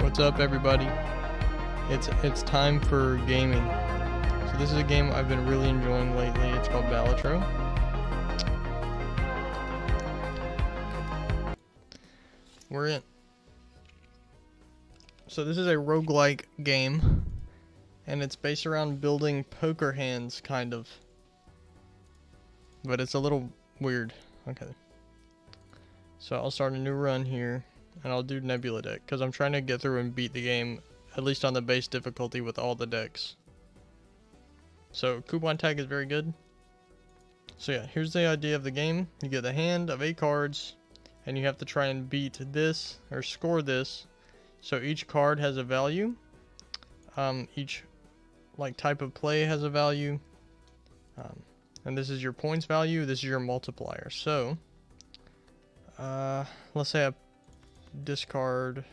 What's up, everybody? It's time for gaming. So this is a game I've been really enjoying lately. It's called Balatro. We're in. So this is a roguelike game, and it's based around building poker hands, kind of. But it's a little weird. Okay. So I'll start a new run here, and I'll do Nebula deck, because I'm trying to get through and beat the game, at least on the base difficulty with all the decks. So coupon tag is very good. So yeah, here's the idea of the game. You get the hand of 8 cards, and you have to try and beat this, or score this. So each card has a value. Each type of play has a value. And this is your points value, this is your multiplier. So let's say I discard.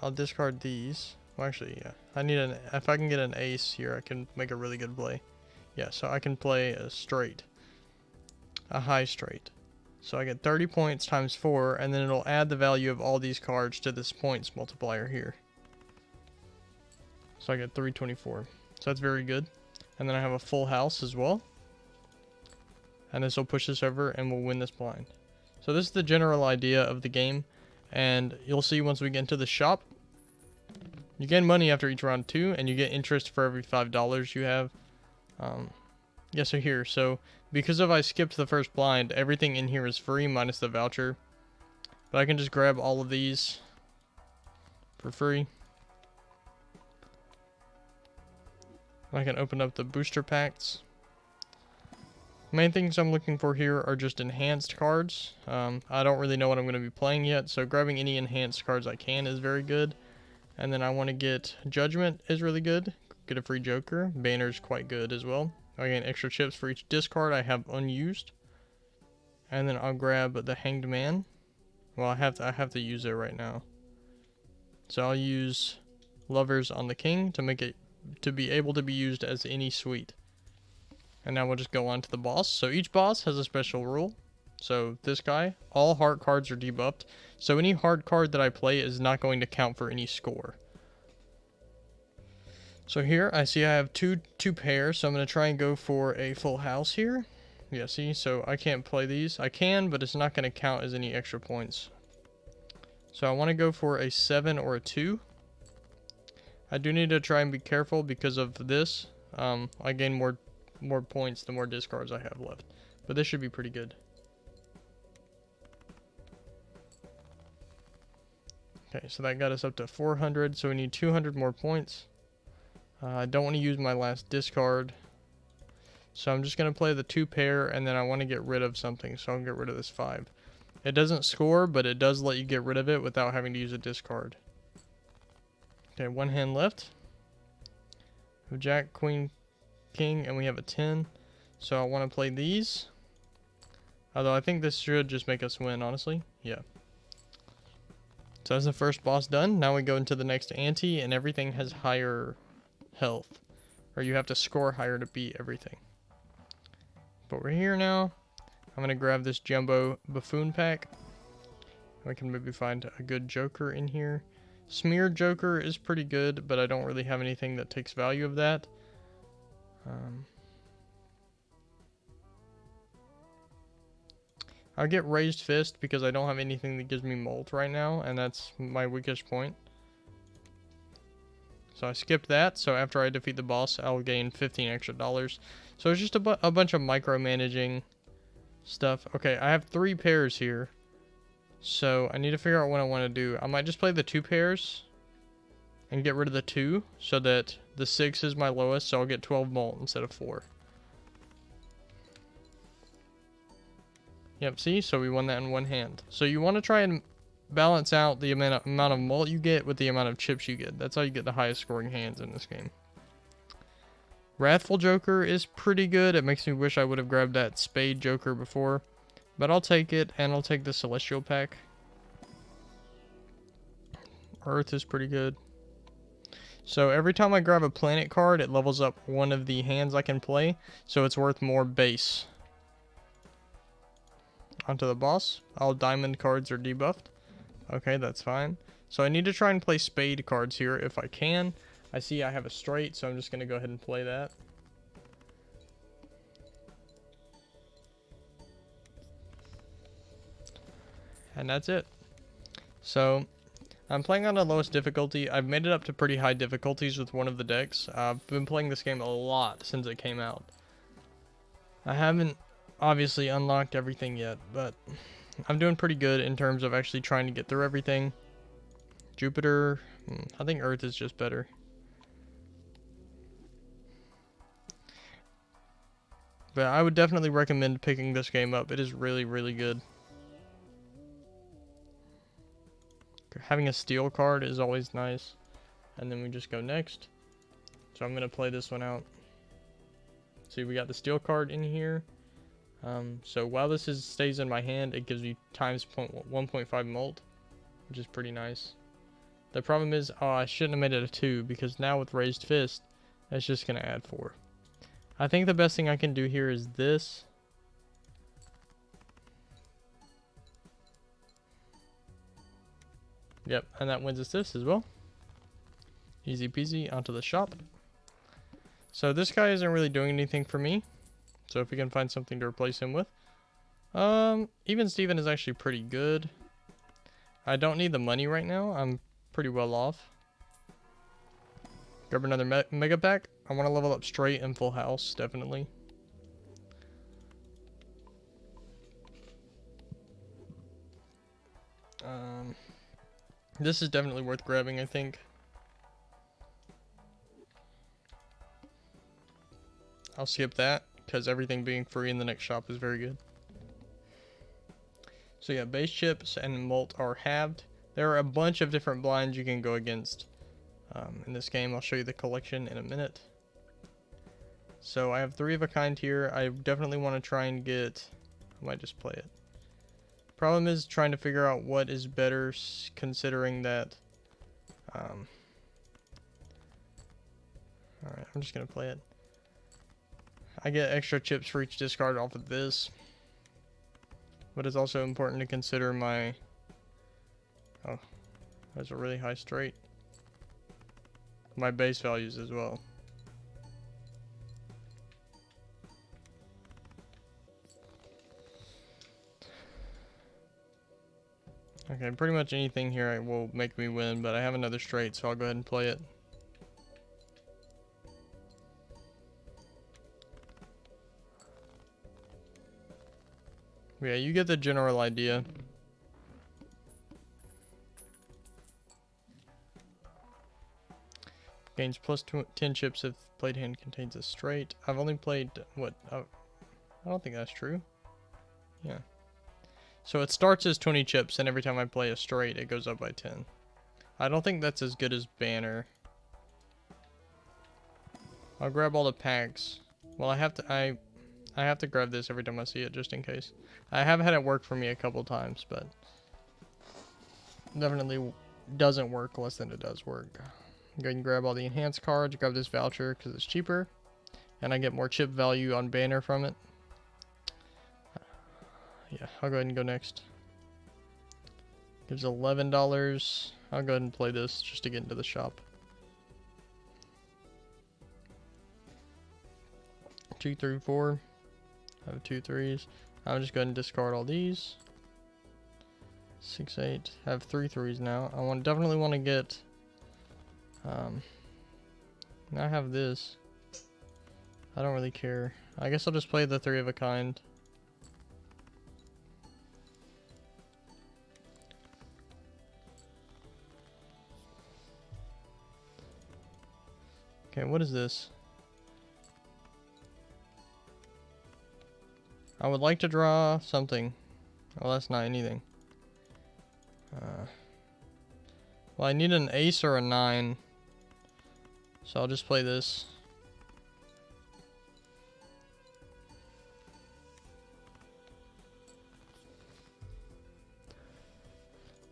I'll discard these. Well, actually, yeah. If I can get an ace here, I can make a really good play. Yeah, so I can play a straight. A high straight. So I get 30 points times 4, and then it'll add the value of all these cards to this points multiplier here. So I get 324. So that's very good. And then I have a full house as well. And this will push this over, and we'll win this blind. So this is the general idea of the game. And you'll see once we get into the shop, you gain money after each round too, and you get interest for every $5 you have. Yeah, so here, because I skipped the first blind, everything in here is free minus the voucher. But I can just grab all of these for free. I can open up the booster packs. Main things I'm looking for here are just enhanced cards. I don't really know what I'm going to be playing yet, so grabbing any enhanced cards I can is very good. And then I want to get Judgment is really good. Get a free Joker. Banner's quite good as well. I get extra chips for each discard I have unused. And then I'll grab the Hanged Man. Well, I have to use it right now. So I'll use Lovers on the King to make it to be able to be used as any suite. And now we'll just go on to the boss. So each boss has a special rule. So this guy, all heart cards are debuffed. So any heart card that I play is not going to count for any score. So here I see I have two pairs. So I'm going to try and go for a full house here. Yeah, see, so I can't play these. I can, but it's not going to count as any extra points. So I want to go for a 7 or a 2. I do need to try and be careful because of this. I gain more points the more discards I have left. But this should be pretty good. Okay, so that got us up to 400, so we need 200 more points. I don't want to use my last discard. So I'm just going to play the 2 pair, and then I want to get rid of something, so I'll get rid of this 5. It doesn't score, but it does let you get rid of it without having to use a discard. Okay, 1 hand left. We have Jack, Queen, King, and we have a 10. So I want to play these. Although I think this should just make us win, honestly. Yeah. So that's the first boss done. Now we go into the next ante, and everything has higher health. Or you have to score higher to beat everything. But we're here now. I'm going to grab this Jumbo Buffoon pack. We can maybe find a good Joker in here. Smeared Joker is pretty good, but I don't really have anything that takes value of that. I'll get Raised Fist because I don't have anything that gives me Molt right now, and that's my weakest point. So I skipped that, so after I defeat the boss, I'll gain 15 extra dollars. So it's just a bunch of micromanaging stuff. Okay, I have 3 pairs here. So I need to figure out what I want to do. I might just play the 2 pairs and get rid of the 2 so that the 6 is my lowest, so I'll get 12 Molt instead of 4. Yep, see? So we won that in 1 hand. So you want to try and balance out the amount of Molt you get with the amount of chips you get. That's how you get the highest scoring hands in this game. Wrathful Joker is pretty good. It makes me wish I would have grabbed that Spade Joker before. But I'll take it, and I'll take the Celestial pack. Earth is pretty good. So every time I grab a planet card, it levels up one of the hands I can play. So it's worth more base. Onto the boss. All diamond cards are debuffed. Okay, that's fine. So I need to try and play spade cards here if I can. I see I have a straight, so I'm just going to go ahead and play that. And that's it. So I'm playing on the lowest difficulty. I've made it up to pretty high difficulties with one of the decks. I've been playing this game a lot since it came out. I haven't obviously unlocked everything yet, but I'm doing pretty good in terms of actually trying to get through everything. Jupiter, I think Earth is just better. But I would definitely recommend picking this game up. It is really, really good. Having a steel card is always nice. And then we just go next. So I'm going to play this one out. See, we got the steel card in here. So while this stays in my hand, it gives me times 1.5 mult, which is pretty nice. The problem is, I shouldn't have made it a 2, because now with raised fist, that's just going to add 4. I think the best thing I can do here is this. Yep, and that wins us this as well. Easy peasy, onto the shop. So this guy isn't really doing anything for me. So if we can find something to replace him with. Even Steven is actually pretty good. I don't need the money right now. I'm pretty well off. Grab another mega pack. I want to level up straight and full house, definitely. This is definitely worth grabbing, I think. I'll skip that, because everything being free in the next shop is very good. So yeah, base chips and mult are halved. There are a bunch of different blinds you can go against in this game. I'll show you the collection in a minute. So I have 3 of a kind here. I definitely want to try and get... I might just play it. Problem is trying to figure out what is better, considering that... Alright, I'm just going to play it. I get extra chips for each discard off of this. But it's also important to consider my... Oh, that's a really high straight. My base values as well. Okay, pretty much anything here will make me win, but I have another straight, so I'll go ahead and play it. Yeah, you get the general idea. Gains plus 10 chips if played hand contains a straight. I've only played, what? I don't think that's true. Yeah. So it starts as 20 chips, and every time I play a straight, it goes up by 10. I don't think that's as good as Banner. I'll grab all the packs. Well, I have to grab this every time I see it, just in case. I have had it work for me a couple times, but definitely doesn't work less than it does work. Go ahead and grab all the enhanced cards, grab this voucher because it's cheaper, and I get more chip value on Banner from it. Yeah, I'll go ahead and go next. Gives $11. I'll go ahead and play this just to get into the shop. 2, 3, 4. I have 2 3s. I'll just go ahead and discard all these. 6, 8. I have 3 3s now. I definitely want to get. I have this. I don't really care. I guess I'll just play the 3 of a kind. Okay, what is this? I would like to draw something. Well, that's not anything. Well, I need an ace or a 9. So I'll just play this.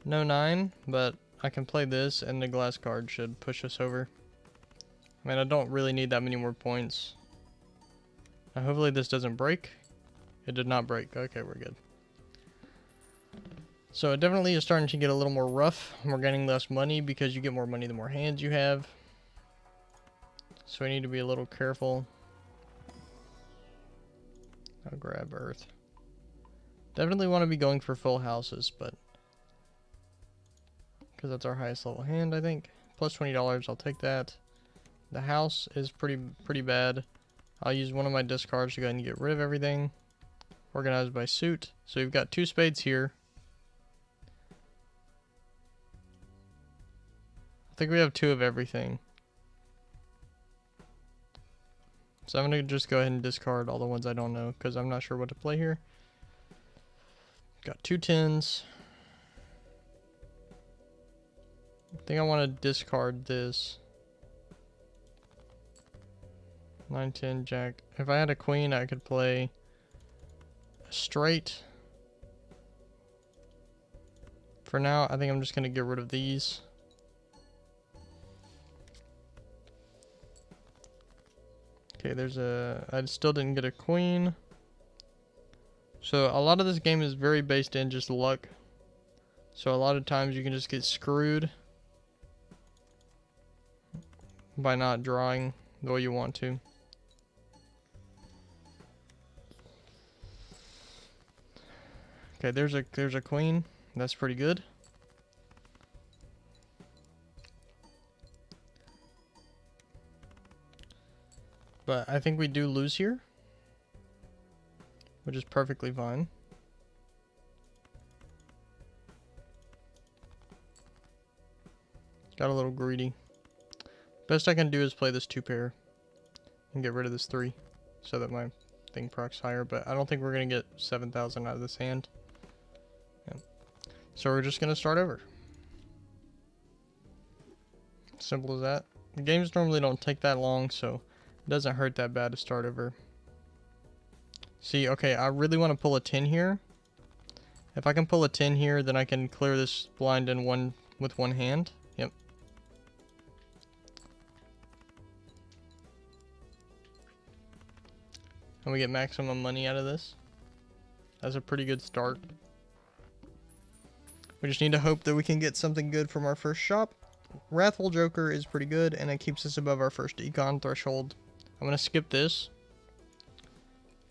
No 9, but I can play this, and the glass card should push us over. I mean, I don't really need that many more points. Now, hopefully this doesn't break. It did not break. Okay, we're good. So it definitely is starting to get a little more rough. We're getting less money because you get more money the more hands you have. So we need to be a little careful. I'll grab earth. Definitely want to be going for full houses, but because that's our highest level hand, I think. Plus $20, I'll take that. The house is pretty bad. I'll use one of my discards to go ahead and get rid of everything. Organized by suit. So we've got 2 spades here. I think we have 2 of everything. So I'm going to just go ahead and discard all the ones I don't know because I'm not sure what to play here. Got 2 10s. I think I want to discard this. 9, 10, jack. If I had a queen, I could play a straight. For now, I think I'm just going to get rid of these. Okay, I still didn't get a queen. So a lot of this game is very based in just luck. So a lot of times you can just get screwed by not drawing the way you want to. Okay, there's a queen. That's pretty good. But I think we do lose here, which is perfectly fine. Got a little greedy. Best I can do is play this 2 pair and get rid of this 3 so that my thing procs higher, but I don't think we're going to get 7,000 out of this hand. Yeah. So we're just going to start over. Simple as that. The games normally don't take that long, so it doesn't hurt that bad to start over. See, okay, I really want to pull a 10 here. If I can pull a 10 here, then I can clear this blind with one hand. Yep. And we get maximum money out of this. That's a pretty good start. We just need to hope that we can get something good from our first shop. Wrathful Joker is pretty good, and it keeps us above our first econ threshold. I'm going to skip this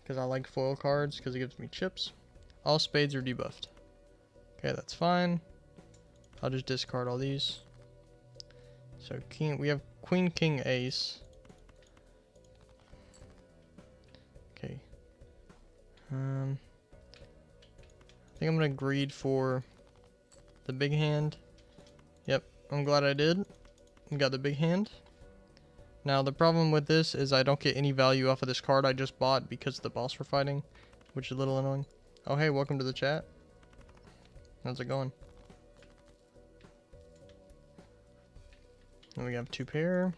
because I like foil cards because it gives me chips. All spades are debuffed. Okay, that's fine. I'll just discard all these. So king, we have queen, king, ace. Okay. I think I'm going to greed for the big hand. Yep, I'm glad I did. We got the big hand. Now the problem with this is I don't get any value off of this card I just bought because of the boss we're fighting, which is a little annoying. Oh hey, welcome to the chat. How's it going? And we have 2 pair.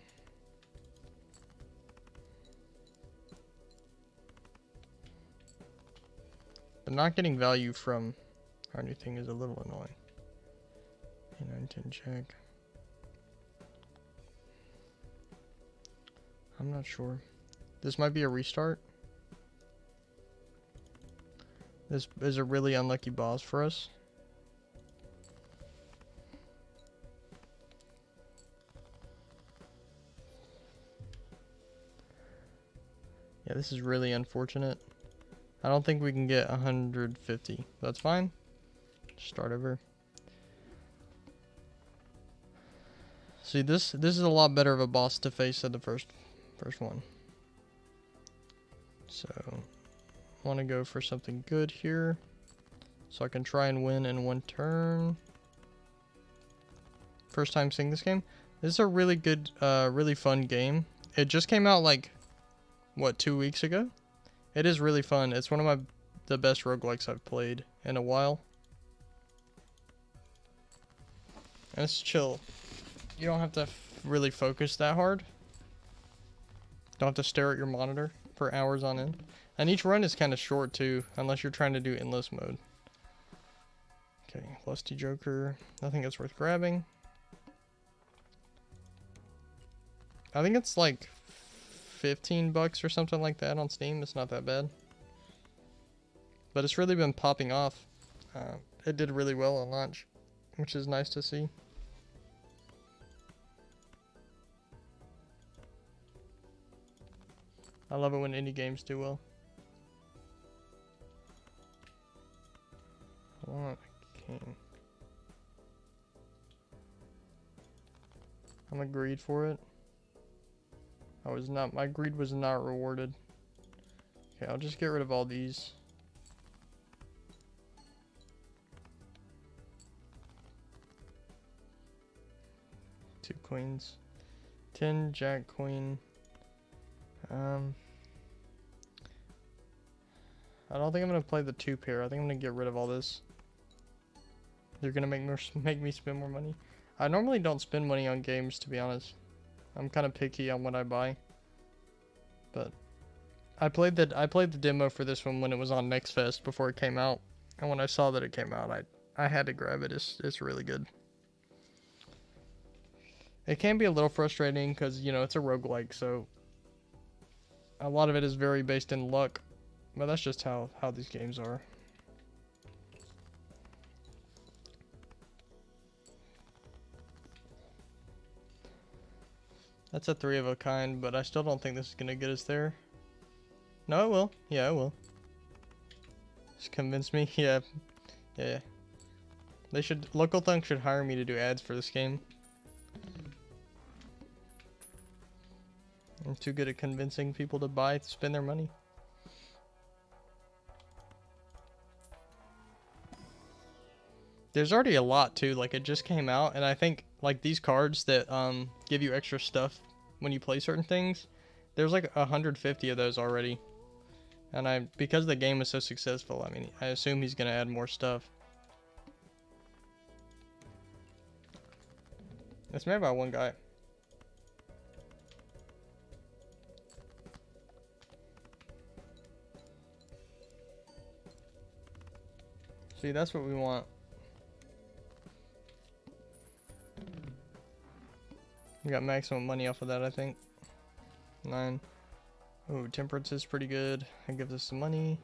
But not getting value from our new thing is a little annoying. 9, 10, check. I'm not sure. This might be a restart. This is a really unlucky boss for us. Yeah, this is really unfortunate. I don't think we can get 150. That's fine. Start over. See, this is a lot better of a boss to face than the first one. So, I want to go for something good here, so I can try and win in 1 turn. First time seeing this game. This is a really good, really fun game. It just came out like, what, 2 weeks ago? It is really fun. It's one of the best roguelikes I've played in a while. And it's chill. You don't have to really focus that hard. Don't have to stare at your monitor for hours on end. And each run is kind of short too, unless you're trying to do endless mode. Okay, Lusty Joker. Nothing that's worth grabbing. I think it's like $15 or something like that on Steam. It's not that bad. But it's really been popping off. it did really well on launch, which is nice to see. I love it when indie games do well. I want a king. I'm a greed for it. My greed was not rewarded. Okay, I'll just get rid of all these. Two queens. 10, jack, queen. I don't think I'm gonna play the 2 pair. I think I'm gonna get rid of all this. You're gonna make me spend more money. I normally don't spend money on games, to be honest. I'm kind of picky on what I buy. But I played the demo for this one when it was on Next Fest before it came out, and when I saw that it came out, I had to grab it. It's really good. It can be a little frustrating because, you know, it's a roguelike, so a lot of it is very based in luck, but that's just how these games are. That's a 3 of a kind, but I still don't think this is gonna get us there. No, it will. Yeah, it will. Just convince me. Yeah. Yeah. Local Thunk should hire me to do ads for this game. I'm too good at convincing people to spend their money. There's already a lot too, like it just came out, and I think like these cards that give you extra stuff when you play certain things, there's like 150 of those already. And because the game is so successful, I mean, I assume he's gonna add more stuff. It's made by one guy. See, that's what we want. We got maximum money off of that, I think. 9. Oh, Temperance is pretty good. That gives us some money.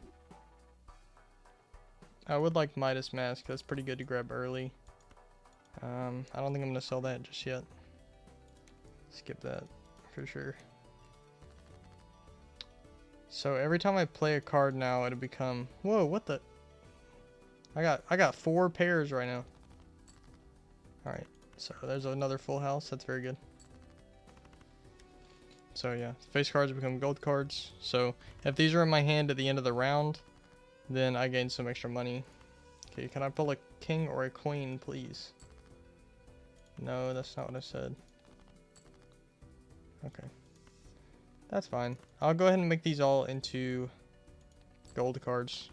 I would like Midas Mask. That's pretty good to grab early. I don't think I'm gonna sell that just yet. Skip that for sure. So every time I play a card now, it'll become... Whoa, what the... I got 4 pairs right now. Alright, so there's another full house. That's very good. So yeah, face cards become gold cards. So if these are in my hand at the end of the round, then I gain some extra money. Okay, can I pull a king or a queen, please? No, that's not what I said. Okay. That's fine. I'll go ahead and make these all into gold cards.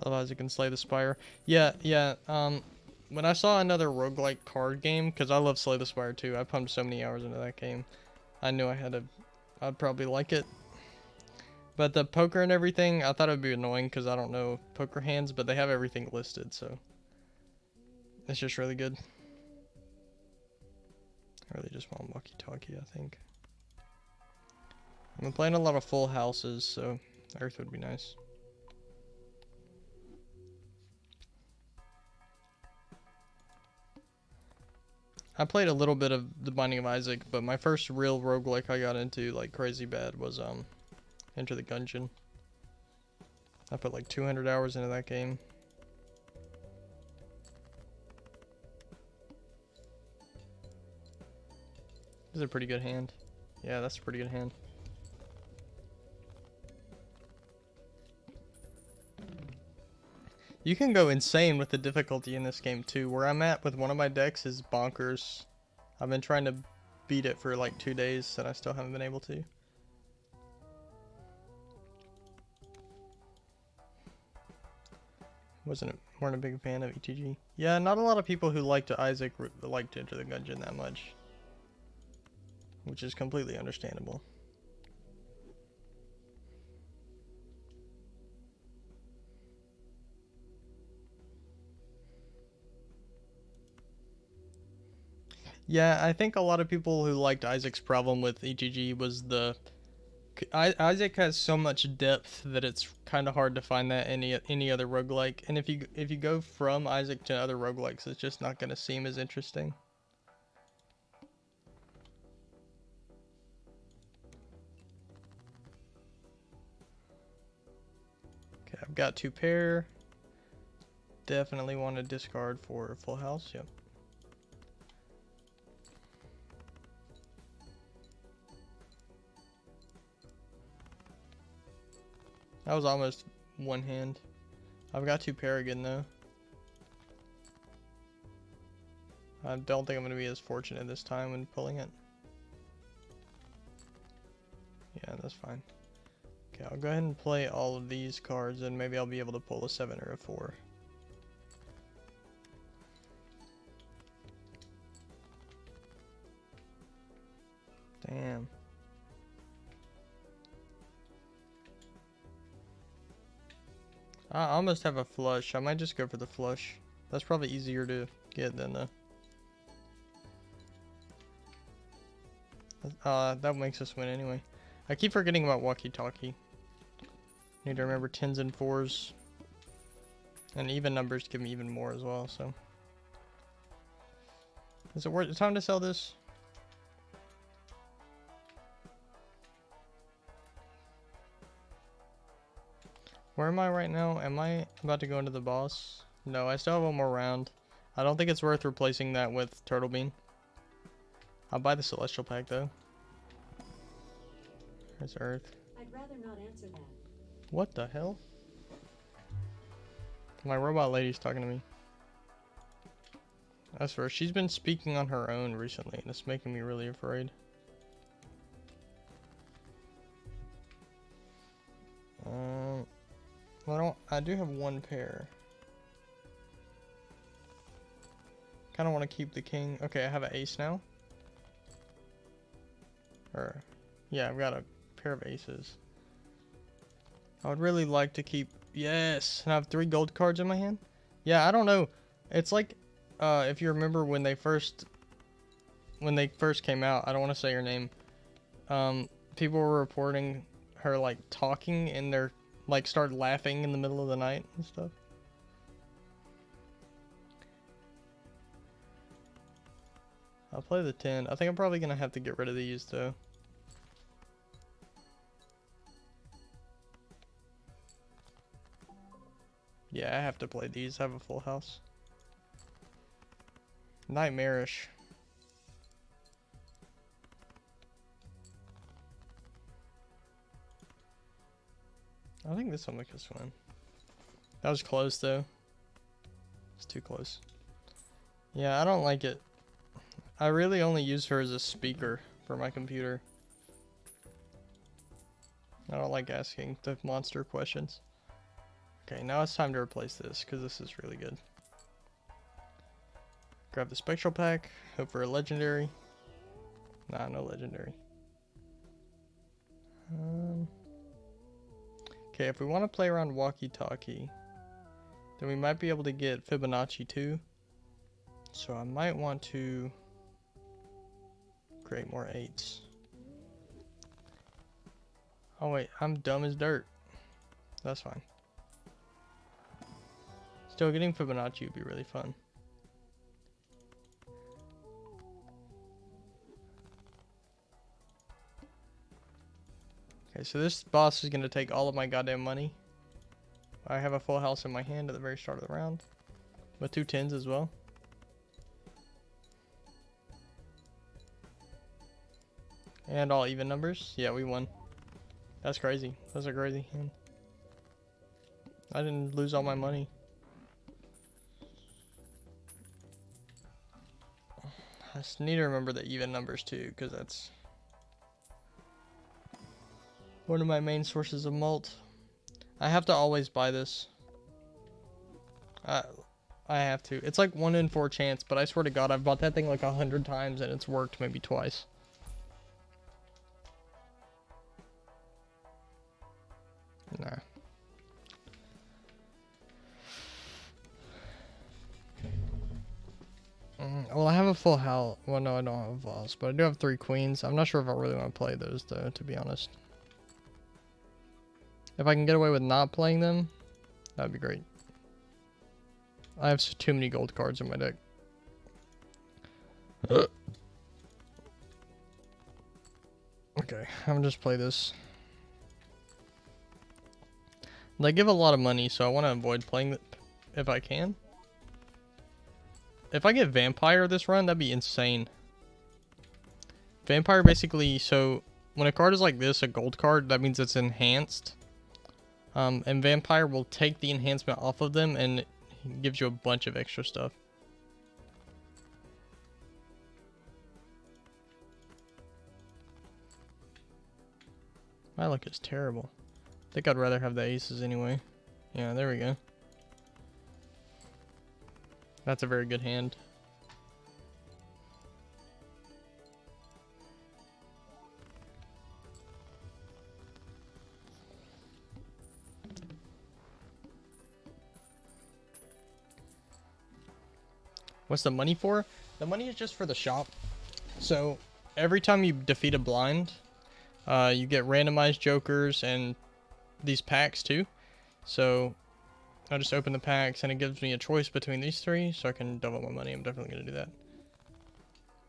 Otherwise, it can slay the spire. Yeah. When I saw another roguelike card game, because I love Slay the Spire too, I pumped so many hours into that game. I knew I'd probably like it. But the poker and everything, I thought it would be annoying because I don't know poker hands, but they have everything listed, so it's just really good. I really just want walkie-talkie, I think. I'm playing a lot of full houses, so Earth would be nice. I played a little bit of The Binding of Isaac, but my first real roguelike I got into like crazy bad was Enter the Gungeon. I put like 200 hours into that game. This is a pretty good hand. Yeah, that's a pretty good hand. You can go insane with the difficulty in this game too. Where I'm at with one of my decks is bonkers. I've been trying to beat it for like 2 days and I still haven't been able to. Weren't a big fan of ETG. Yeah, not a lot of people who liked Isaac liked to Enter the Gungeon that much. Which is completely understandable. Yeah, I think a lot of people who liked Isaac's problem with ETG was the Isaac has so much depth that it's kind of hard to find that any other roguelike. And if you go from Isaac to other roguelikes, it's just not going to seem as interesting. Okay, I've got 2 pair. Definitely want to discard for full house. Yep. That was almost one hand. I've got 2 pair again though. I don't think I'm going to be as fortunate this time when pulling it. Yeah, that's fine. Okay, I'll go ahead and play all of these cards and maybe I'll be able to pull a 7 or a 4. Damn. I almost have a flush. I might just go for the flush. That's probably easier to get than the... that makes us win anyway. I keep forgetting about walkie-talkie. Need to remember 10s and 4s. And even numbers give me even more as well, so... Is it worth the time to sell this? Where am I right now? Am I about to go into the boss? No, I still have one more round. I don't think it's worth replacing that with Turtle Bean. I'll buy the Celestial Pack though. There's Earth. I'd rather not answer that. What the hell? My robot lady's talking to me. I swear, she's been speaking on her own recently, and it's making me really afraid. Well, I do have 1 pair. Kind of want to keep the king. Okay, I have an ace now. Or, yeah, I've got a pair of aces. I would really like to keep... Yes! And I have 3 gold cards in my hand? Yeah, I don't know. It's like, if you remember when they first came out, I don't want to say her name. People were reporting her, like, talking in their... Like, start laughing in the middle of the night and stuff. I'll play the 10. I think I'm probably going to have to get rid of these, though. Yeah, I have to play these. I have a full house. Nightmarish. I think this will make us win. That was close though. It's too close. Yeah, I don't like it. I really only use her as a speaker for my computer. I don't like asking the monster questions. Okay, now it's time to replace this because this is really good. Grab the Spectral Pack. Hope for a legendary. Nah, no legendary. Okay, if we want to play around walkie-talkie, then we might be able to get Fibonacci too. So I might want to create more 8s. Oh wait, I'm dumb as dirt. That's fine. Still, getting Fibonacci would be really fun. Okay, so this boss is going to take all of my goddamn money. I have a full house in my hand at the very start of the round. With 2 10s as well. And all even numbers. Yeah, we won. That's crazy. That's a crazy hand. I didn't lose all my money. I just need to remember the even numbers too, because that's one of my main sources of mult. I have to always buy this. I have to. It's like 1 in 4 chance, but I swear to God, I've bought that thing like 100 times and it's worked maybe twice. Nah. Well, I have a full house. Well, no, I don't have a full house, but I do have 3 queens. I'm not sure if I really want to play those, though, to be honest. If I can get away with not playing them, that'd be great. I have too many gold cards in my deck. Okay, I'm gonna just play this. They give a lot of money, so I want to avoid playing it if I can. If I get Vampire this run, that'd be insane. Vampire basically, so when a card is like this, a gold card, that means it's enhanced. And Vampire will take the enhancement off of them and it gives you a bunch of extra stuff. My luck is terrible. I think I'd rather have the aces anyway. Yeah, there we go. That's a very good hand. What's the money for? The money is just for the shop. So every time you defeat a blind, you get randomized jokers and these packs too. So I'll just open the packs and it gives me a choice between these three, so I can double my money. I'm definitely going to do that.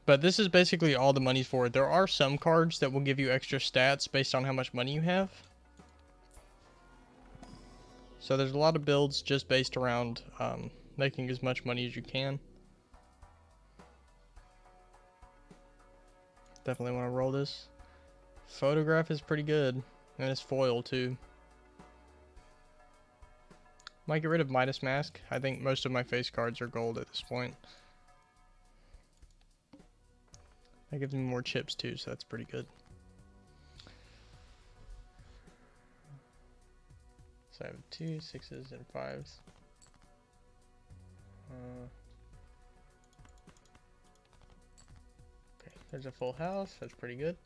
But this is basically all the money's for. There are some cards that will give you extra stats based on how much money you have. So there's a lot of builds just based around making as much money as you can. Definitely want to roll this. Photograph is pretty good. And it's foil too. Might get rid of Midas Mask. I think most of my face cards are gold at this point. That gives me more chips too, so that's pretty good. So I have 2 6s and 5s. Okay, there's a full house. That's pretty good.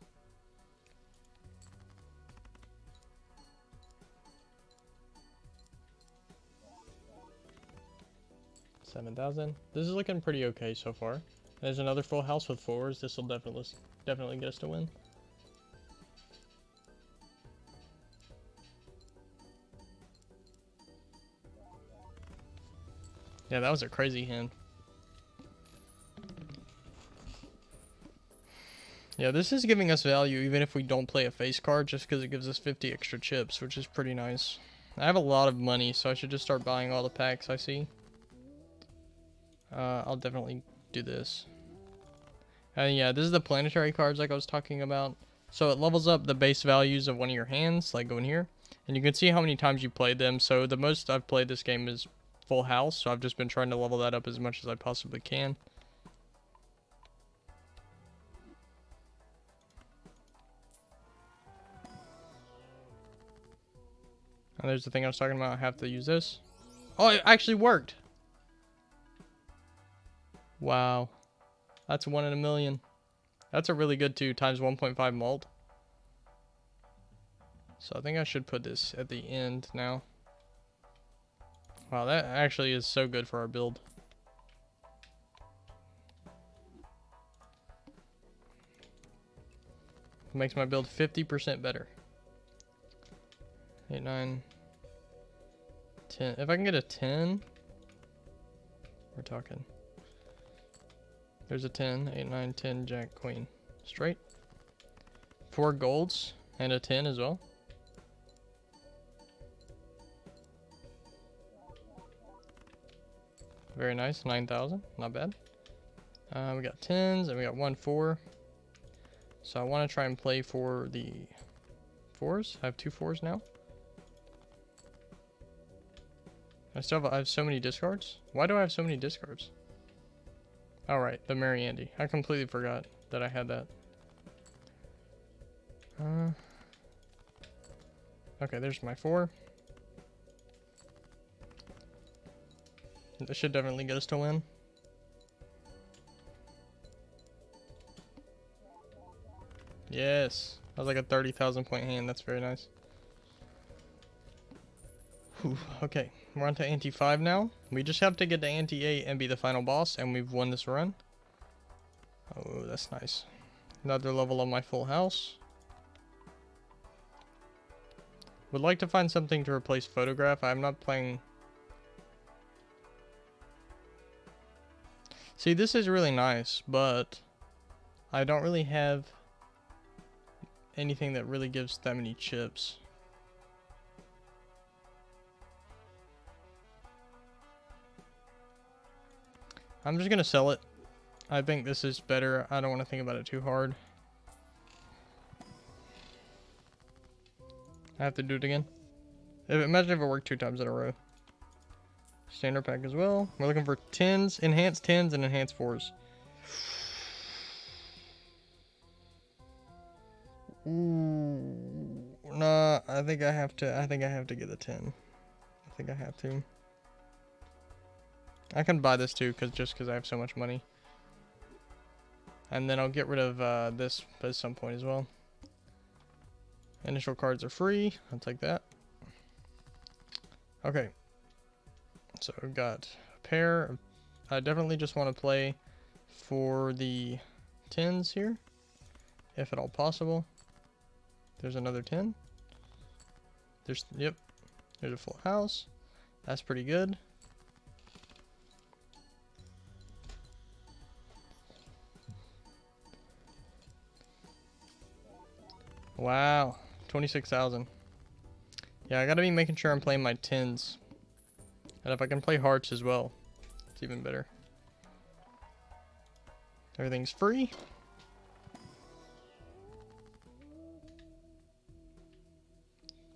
$7,000. This is looking pretty okay so far. There's another full house with 4s. This will definitely get us to win. Yeah, that was a crazy hand. Yeah, this is giving us value even if we don't play a face card, just because it gives us 50 extra chips, which is pretty nice. I have a lot of money, so I should just start buying all the packs I see. I'll definitely do this. And yeah, this is the planetary cards like I was talking about. So it levels up the base values of one of your hands, like going here. And you can see how many times you played them. So the most I've played this game is full house. So I've just been trying to level that up as much as I possibly can. And there's the thing I was talking about. I have to use this. Oh, it actually worked. Wow. That's 1 in a million. That's a really good 2 times 1.5 mult. So I think I should put this at the end now. Wow, that actually is so good for our build. It makes my build 50% better. 8, 9, 10. If I can get a 10, we're talking. There's a 10, 8, 9, 10, Jack, Queen. Straight. 4 golds and a 10 as well. Very nice, 9,000, not bad. We got 10s and we got 1 4. So I want to try and play for the 4s. I have 2 4s now. I have so many discards. Why do I have so many discards? All right, the Mary Andy. I completely forgot that I had that. Okay, there's my 4. This should definitely get us to win. Yes, that was like a 30,000 point hand. That's very nice. Whew. Okay, we're on to ante 5 now. We just have to get to ante 8 and be the final boss, and we've won this run. Oh, that's nice. Another level on my full house. Would like to find something to replace photograph. I'm not playing. See, this is really nice, but I don't really have anything that really gives that many chips. I'm just gonna sell it. I think this is better. I don't want to think about it too hard. I have to do it again. Imagine if it worked 2 times in a row. Standard pack as well. We're looking for 10s, enhanced 10s, and enhanced 4s. Ooh, nah. I think I have to get the 10. I think I have to. I can buy this too, just because I have so much money. And then I'll get rid of this at some point as well. Initial cards are free. I'll take that. Okay. So we've got a pair. I definitely just want to play for the 10s here, if at all possible. There's another 10. Yep. There's a full house. That's pretty good. Wow. 26,000. Yeah, I gotta be making sure I'm playing my 10s. And if I can play hearts as well, it's even better. Everything's free.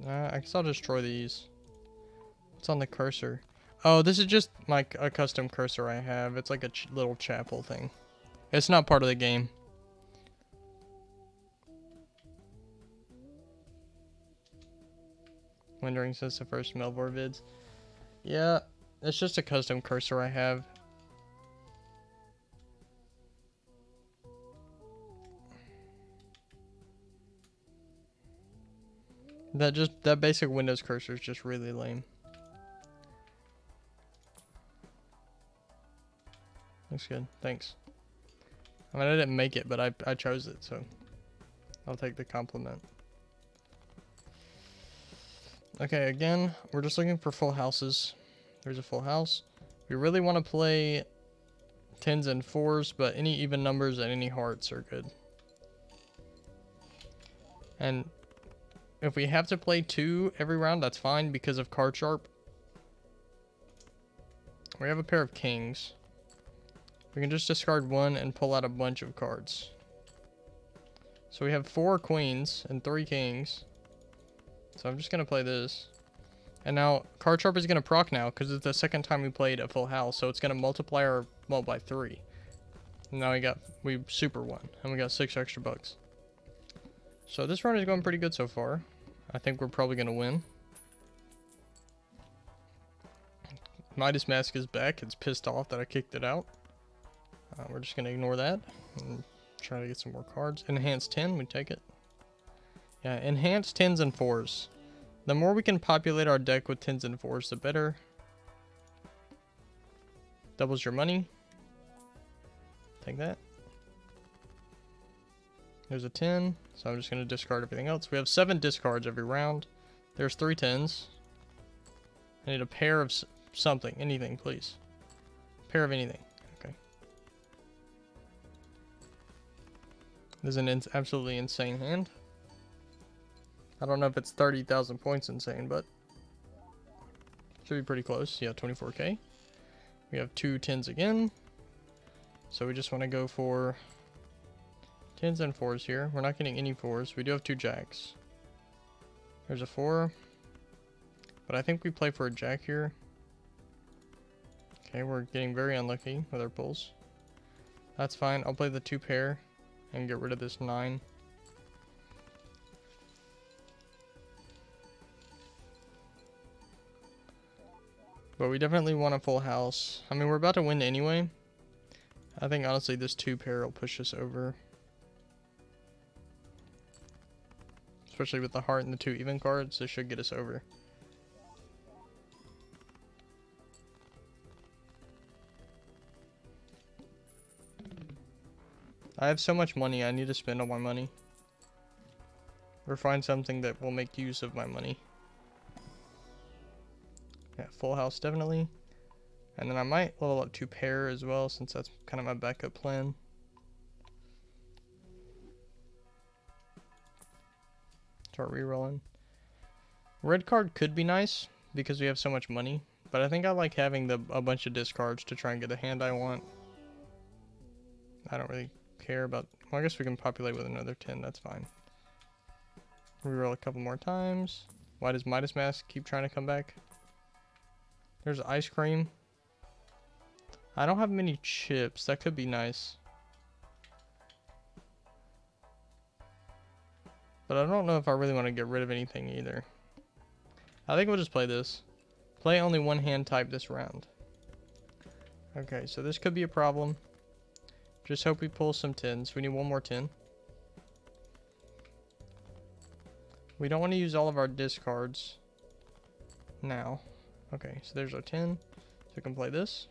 I guess I'll destroy these. What's on the cursor? Oh, this is just a custom cursor I have. It's like a little chapel thing. It's not part of the game. Wondering since the first Melvor vids. Yeah, it's just a custom cursor I have. That basic Windows cursor is just really lame. Looks good, thanks. I mean, I didn't make it, but I chose it, so I'll take the compliment. Okay, again, we're just looking for full houses. There's a full house. We really want to play 10s and 4s, but any even numbers and any hearts are good. And if we have to play 2 every round, that's fine because of card sharp. We have a pair of kings. We can just discard 1 and pull out a bunch of cards. So we have 4 queens and 3 kings. So I'm just going to play this. And now, card sharp is going to proc now, because it's the second time we played a full house. So it's going to multiply our mult by 3. And now we super won. And we got 6 extra bucks. So this run is going pretty good so far. I think we're probably going to win. Midas Mask is back. It's pissed off that I kicked it out. We're just going to ignore that. And try to get some more cards. Enhanced 10, we take it. Yeah, enhanced 10s and 4s. The more we can populate our deck with 10s and 4s, the better. Doubles your money. Take that. There's a 10, so I'm just going to discard everything else. We have 7 discards every round. There's 3 10s. I need a pair of something. Anything, please. Pair of anything. Okay. This is an absolutely insane hand. I don't know if it's 30,000 points insane, but should be pretty close. Yeah, 24k. We have 2 10s again. So we just want to go for 10s and 4s here. We're not getting any 4s. We do have 2 jacks. There's a 4. But I think we play for a jack here. Okay, we're getting very unlucky with our pulls. That's fine. I'll play the 2 pair and get rid of this 9. But we definitely want a full house. I mean, we're about to win anyway. I think honestly this 2 pair will push us over. Especially with the heart and the 2 even cards, this should get us over. I have so much money, I need to spend all my money. Or find something that will make use of my money. full house definitely. And then I might level up 2 pair as well, since that's kind of my backup plan. Start rerolling. Red card could be nice because we have so much money, but I think I like having a bunch of discards to try and get the hand I want. I don't really care about. Well, I guess we can populate with another 10. That's fine. Reroll a couple more times. Why does Midas Mask keep trying to come back? There's ice cream. I don't have many chips. That could be nice. But I don't know if I really want to get rid of anything either. I think we'll just play this. Play only one hand type this round. Okay, so this could be a problem. Just hope we pull some 10s. We need one more 10. We don't want to use all of our discards now. Okay, so there's our 10. So we can play this.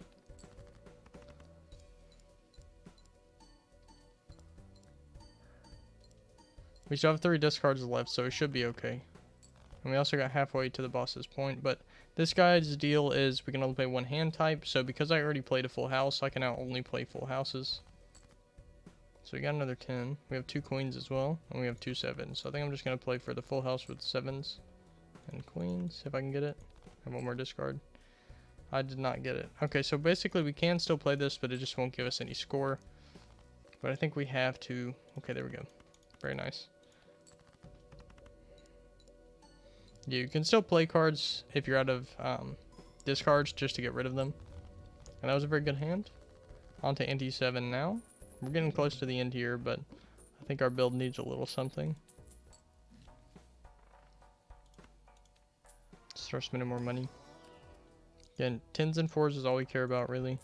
We still have 3 discards left, so it should be okay. And we also got halfway to the boss's point, but this guy's deal is we can only play one hand type, so because I already played a full house, I can now only play full houses. So we got another 10. We have 2 queens as well, and we have 2 sevens. So I think I'm just going to play for the full house with 7s and queens, if I can get it. And one more discard. I did not get it. Okay, so basically we can still play this, but it just won't give us any score. But I think we have to. Okay, there we go. Very nice. Yeah, you can still play cards if you're out of discards just to get rid of them. And that was a very good hand. On to ante 7 now. We're getting close to the end here, but I think our build needs a little something. Start spending more money. Again, 10s and 4s is all we care about, really.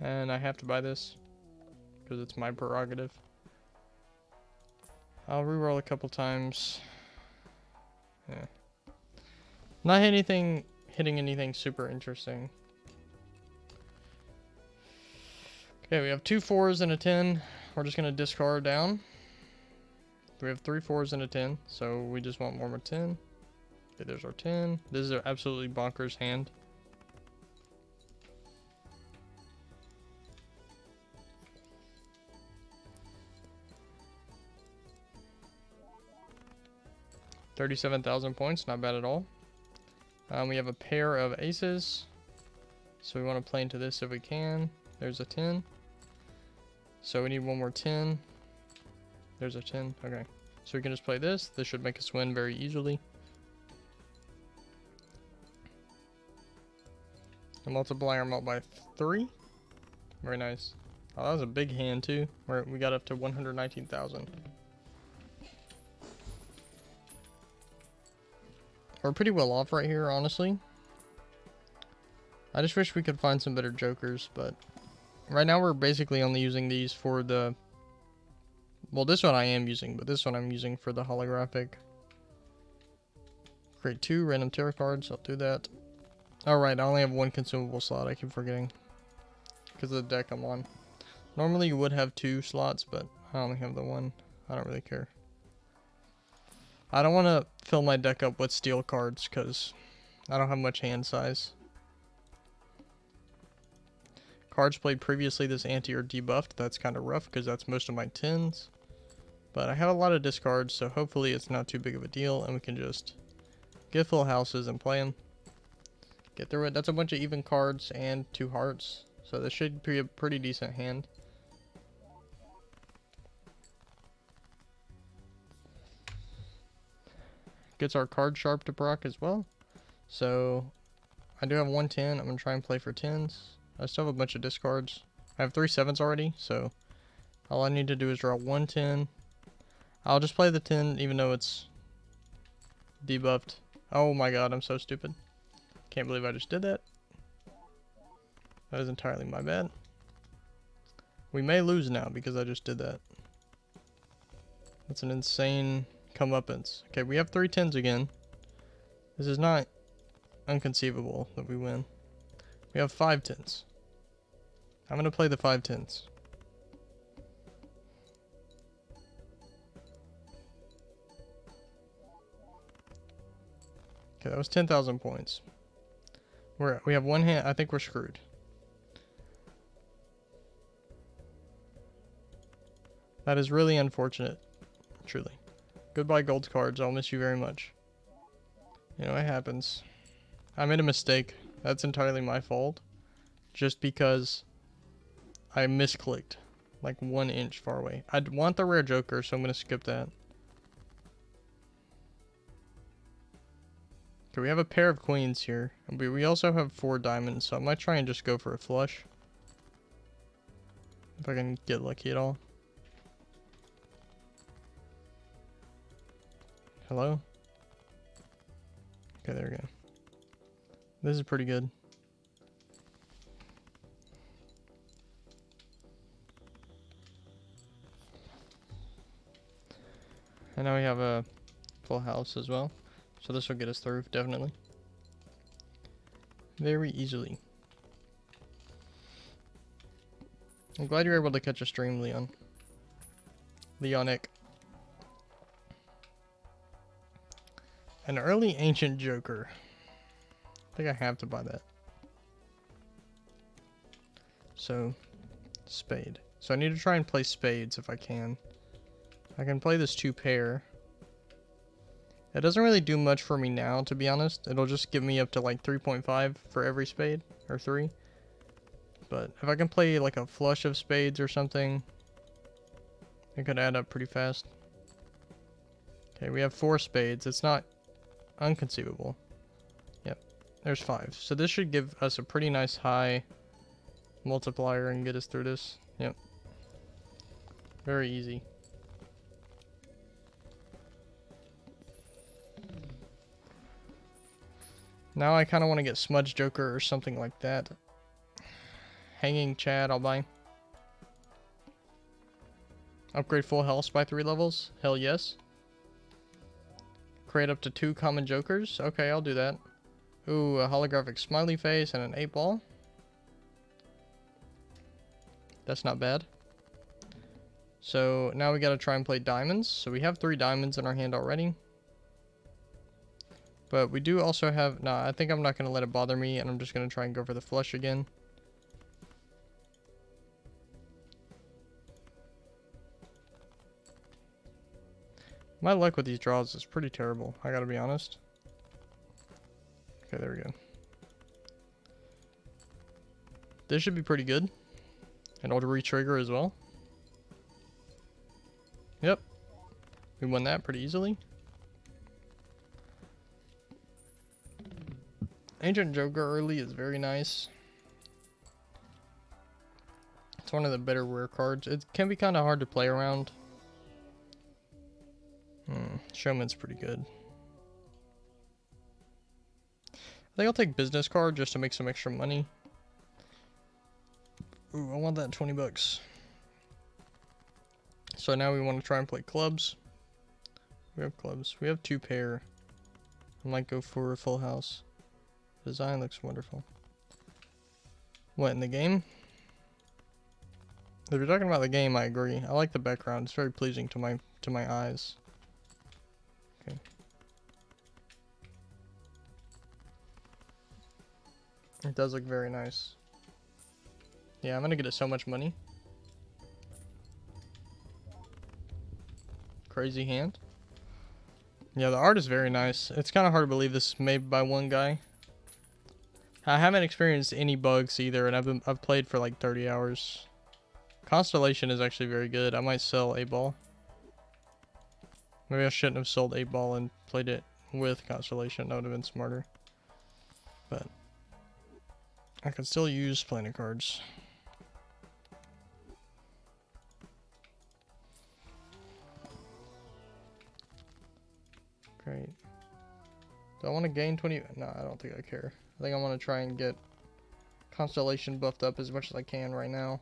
And I have to buy this because it's my prerogative. I'll reroll a couple times. Yeah. Not hitting anything super interesting. Okay, we have 2 4s and a 10. We're just going to discard down. We have 3 4s and a 10, so we just want one more 10. Okay, there's our 10. This is an absolutely bonkers hand. $37,000 points, not bad at all. We have a pair of aces, so we want to play into this if we can. There's a 10. So we need one more 10. There's a 10. Okay. So we can just play this. This should make us win very easily. And multiply our mult by 3. Very nice. Oh, that was a big hand too. We got up to 119,000. We're pretty well off right here, honestly. I just wish we could find some better jokers, but right now we're basically only using these for the... Well, this one I am using, but this one I'm using for the holographic. Create 2 random tarot cards, I'll do that. Alright, I only have 1 consumable slot, I keep forgetting. Because of the deck I'm on. Normally you would have 2 slots, but I only have the 1. I don't really care. I don't want to fill my deck up with steel cards because I don't have much hand size. Cards played previously this ante are debuffed. That's kind of rough because that's most of my 10s. But I have a lot of discards, so hopefully it's not too big of a deal and we can just get full houses and play them. Get through it. That's a bunch of even cards and 2 hearts. So this should be a pretty decent hand. Gets our card sharp to proc as well. So I do have 110. I'm going to try and play for 10s. I still have a bunch of discards. I have 3 7s already, so all I need to do is draw 1 10. I'll just play the 10 even though it's debuffed. Oh my god, I'm so stupid. Can't believe I just did that. That is entirely my bad. We may lose now because I just did that. That's an insane comeuppance. Okay, we have 3 10s again. This is not inconceivable that we win. We have 5 10s. I'm going to play the 5 10s. Okay, that was 10,000 points. We have one hand. I think we're screwed. That is really unfortunate. Truly. Goodbye, gold cards. I'll miss you very much. You know, it happens. I made a mistake. That's entirely my fault. Just because I misclicked. Like 1 inch far away. I'd want the rare joker, so I'm going to skip that. Okay, we have a pair of queens here. We also have 4 diamonds, so I might try and just go for a flush. If I can get lucky at all. Hello? Okay, there we go. This is pretty good. And now we have a full house as well. So this will get us through, definitely. Very easily. I'm glad you're able to catch a stream, Leon. Leonic. An early ancient joker. I think I have to buy that. So, spade. So I need to try and play spades if I can. I can play this 2 pair. It doesn't really do much for me now, to be honest. It'll just give me up to like 3.5 for every spade, or 3. But if I can play like a flush of spades or something, it could add up pretty fast. Okay, we have 4 spades. It's not unconceivable. Yep, there's 5. So this should give us a pretty nice high multiplier and get us through this. Yep. Very easy. Now I kind of want to get Smudge Joker or something like that. Hanging Chad, I'll buy. Upgrade full health by 3 levels? Hell yes. Create up to 2 common jokers? Okay, I'll do that. Ooh, a holographic smiley face and an 8 ball. That's not bad. So now we gotta try and play diamonds. So we have 3 diamonds in our hand already. But we do also have... Nah, I think I'm not going to let it bother me, and I'm just going to try and go for the flush again. My luck with these draws is pretty terrible, I gotta be honest. Okay, there we go. This should be pretty good. And it'll re-trigger as well. Yep. We won that pretty easily. Ancient Joker early is very nice. It's one of the better rare cards. It can be kind of hard to play around. Showman's pretty good. I think I'll take business card just to make some extra money. Ooh, I want that 20 bucks. So now we want to try and play clubs. We have clubs. We have 2 pair. I might go for a full house. Design looks wonderful. What, in the game? If you're talking about the game, I agree. I like the background. It's very pleasing to my eyes. Okay. It does look very nice. Yeah, I'm gonna get it so much money. Crazy hand. Yeah, the art is very nice. It's kind of hard to believe this is made by one guy. I haven't experienced any bugs either, and I've played for like 30 hours. Constellation is actually very good. I might sell 8 ball. Maybe I shouldn't have sold 8 ball and played it with Constellation. That would have been smarter. But I could still use planet cards. Great. Do I want to gain 20? No, I don't think I care. I think I want to try and get Constellation buffed up as much as I can right now.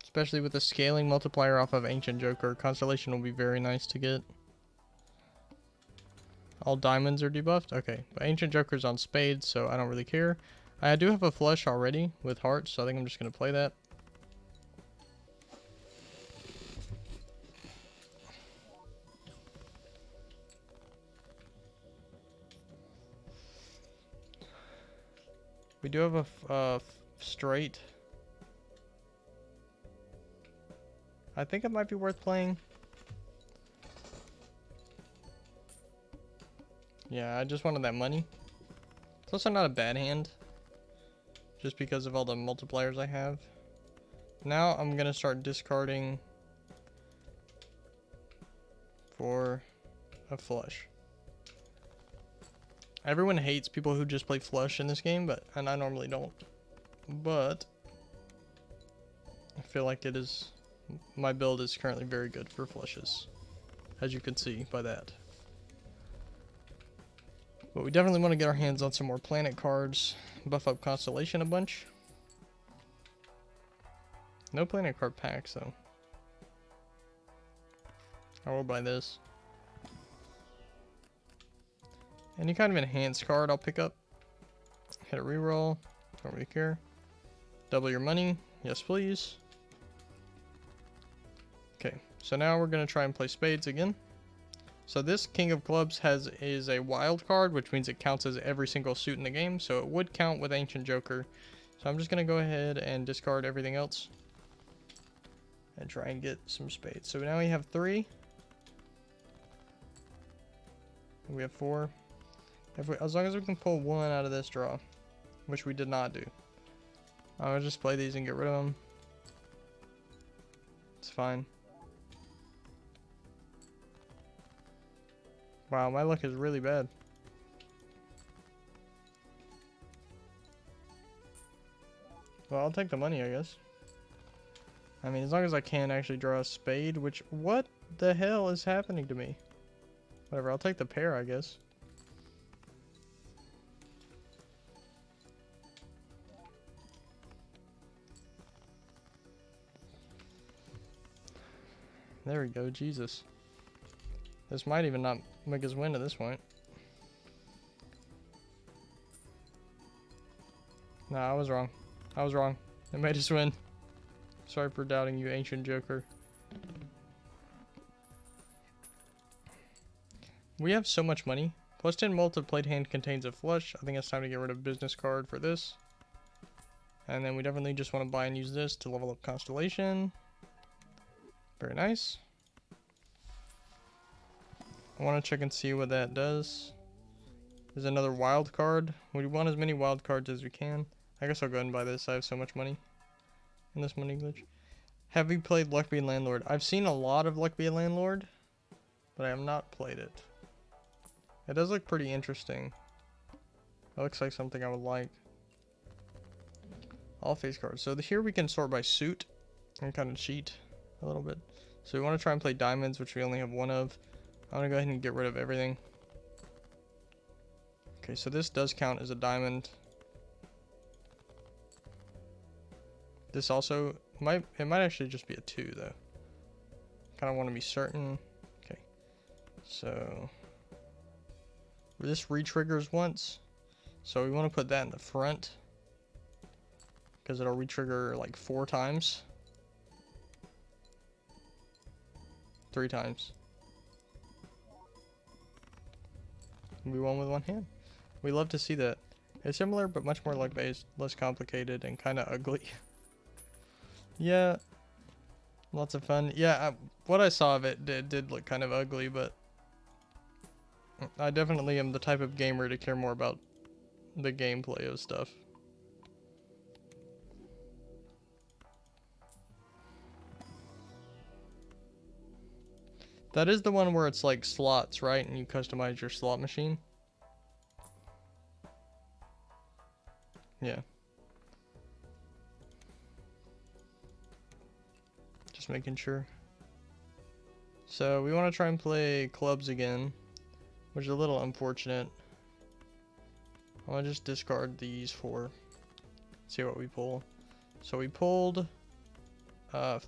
Especially with the scaling multiplier off of Ancient Joker. Constellation will be very nice to get. All diamonds are debuffed? Okay. But Ancient Joker's on spades, so I don't really care. I do have a flush already with hearts, so I think I'm just going to play that. We do have a straight. I think it might be worth playing. Yeah, I just wanted that money. It's also not a bad hand, just because of all the multipliers I have. Now I'm gonna start discarding for a flush. Everyone hates people who just play flush in this game, and I normally don't. But I feel like it is, my build is currently very good for flushes, as you can see by that. But we definitely want to get our hands on some more planet cards, buff up Constellation a bunch. No planet card packs though. I will buy this. Any kind of enhanced card I'll pick up. Hit a reroll. Don't really care. Double your money. Yes, please. Okay, so now we're going to try and play spades again. So this King of Clubs is a wild card, which means it counts as every single suit in the game. So it would count with Ancient Joker. So I'm just going to go ahead and discard everything else. And try and get some spades. So now we have 3. We have 4. As long as we can pull 1 out of this draw, which we did not do. I'll just play these and get rid of them. It's fine. Wow, my luck is really bad. Well, I'll take the money, I guess. I mean, as long as I can actually draw a spade, which, what the hell is happening to me? Whatever, I'll take the pair, I guess. There we go, Jesus. This might even not make us win at this point. Nah, I was wrong. I was wrong. It made us win. Sorry for doubting you, Ancient Joker. We have so much money. Plus 10 multi-played hand contains a flush. I think it's time to get rid of business card for this. And then we definitely just want to buy and use this to level up Constellation. Very nice. I want to check and see what that does. There's another wild card. We want as many wild cards as we can. I guess I'll go ahead and buy this. I have so much money in this money glitch. Have you played Luck Be Landlord? I've seen a lot of Luck Be Landlord, but I have not played it. It does look pretty interesting. It looks like something I would like. All face cards. So here we can sort by suit and kind of cheat a little bit. So we want to try and play diamonds, which we only have 1 of. I'm going to go ahead and get rid of everything. Okay, so this does count as a diamond. This also might actually just be a 2 though. Kind of want to be certain. Okay, so this re-triggers once, so we want to put that in the front because it'll re-trigger like 4 times. 3 times. We won with 1 hand. We love to see that. It's similar but much more luck based, less complicated, and kind of ugly. Yeah, lots of fun. Yeah, what I saw of it did look kind of ugly, but I definitely am the type of gamer to care more about the gameplay of stuff. That is the one where it's like slots, right? And you customize your slot machine. Yeah. Just making sure. So we want to try and play clubs again, which is a little unfortunate. I want to just discard these 4. See what we pull. So we pulled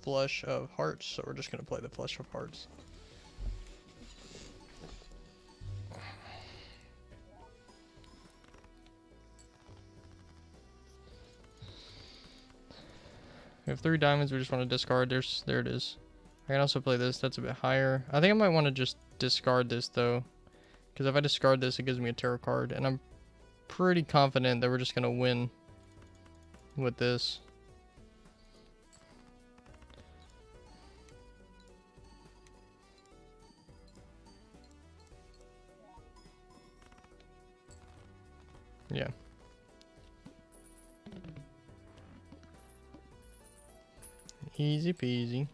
flush of hearts, so we're just going to play the flush of hearts. We have 3 diamonds, we just want to discard. There it is. I can also play this, that's a bit higher. I think I might want to just discard this though, because if I discard this, it gives me a tarot card, and I'm pretty confident that we're just going to win with this. Yeah. Easy peasy.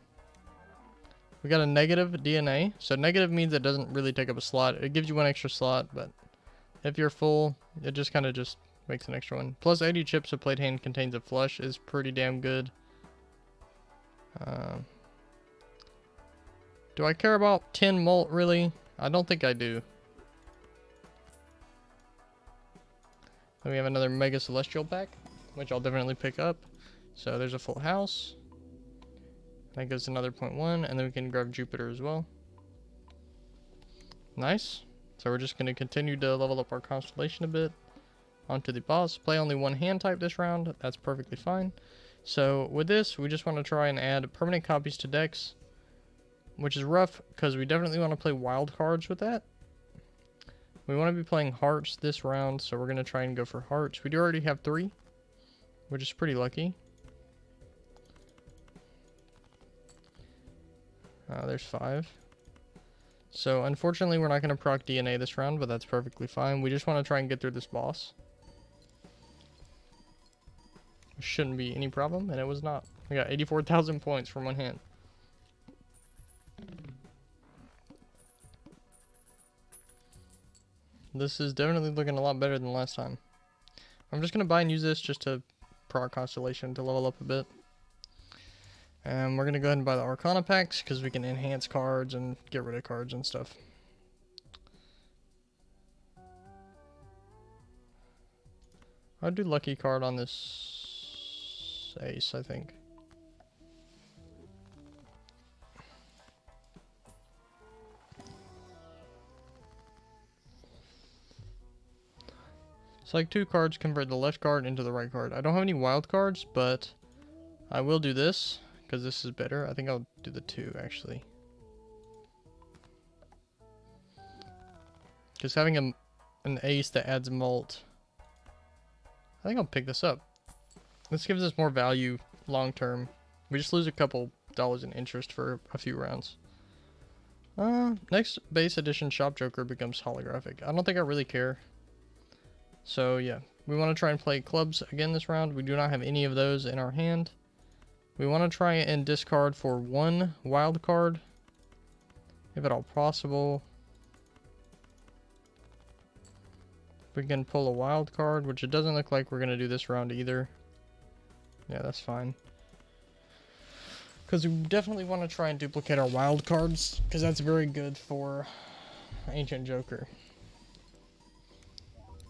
We got a negative DNA. So negative means it doesn't really take up a slot. It gives you one extra slot, but if you're full, it just kind of just makes an extra one. Plus 80 chips a plate hand contains a flush is pretty damn good. Do I care about 10 mult really? I don't think I do. Then we have another Mega Celestial pack, which I'll definitely pick up. So there's a full house. That goes another 0.1, and then we can grab Jupiter as well. Nice. So we're just going to continue to level up our constellation a bit. Onto the boss. Play only one hand type this round. That's perfectly fine. So with this, we just want to try and add permanent copies to decks, which is rough because we definitely want to play wild cards with that. We want to be playing hearts this round, so we're going to try and go for hearts. We do already have 3, which is pretty lucky. There's 5. So unfortunately we're not going to proc DNA this round, but that's perfectly fine. We just want to try and get through this boss. Shouldn't be any problem, and it was not. We got 84,000 points from one hand. This is definitely looking a lot better than last time. I'm just going to buy and use this just to proc Constellation to level up a bit. And we're going to go ahead and buy the Arcana packs because we can enhance cards and get rid of cards and stuff. I'll do lucky card on this ace, I think. Select 2 cards, convert the left card into the right card. I don't have any wild cards, but I will do this because this is better. I think I'll do the 2 actually. Because having an ace that adds mult, I think I'll pick this up. This gives us more value long term. We just lose a couple dollars in interest for a few rounds. Next base edition Shop Joker becomes holographic. I don't think I really care. So yeah, we want to try and play clubs again this round. We do not have any of those in our hand. We want to try and discard for 1 wild card, if at all possible. We can pull a wild card, which it doesn't look like we're going to do this round either. Yeah, that's fine. Because we definitely want to try and duplicate our wild cards, because that's very good for Ancient Joker.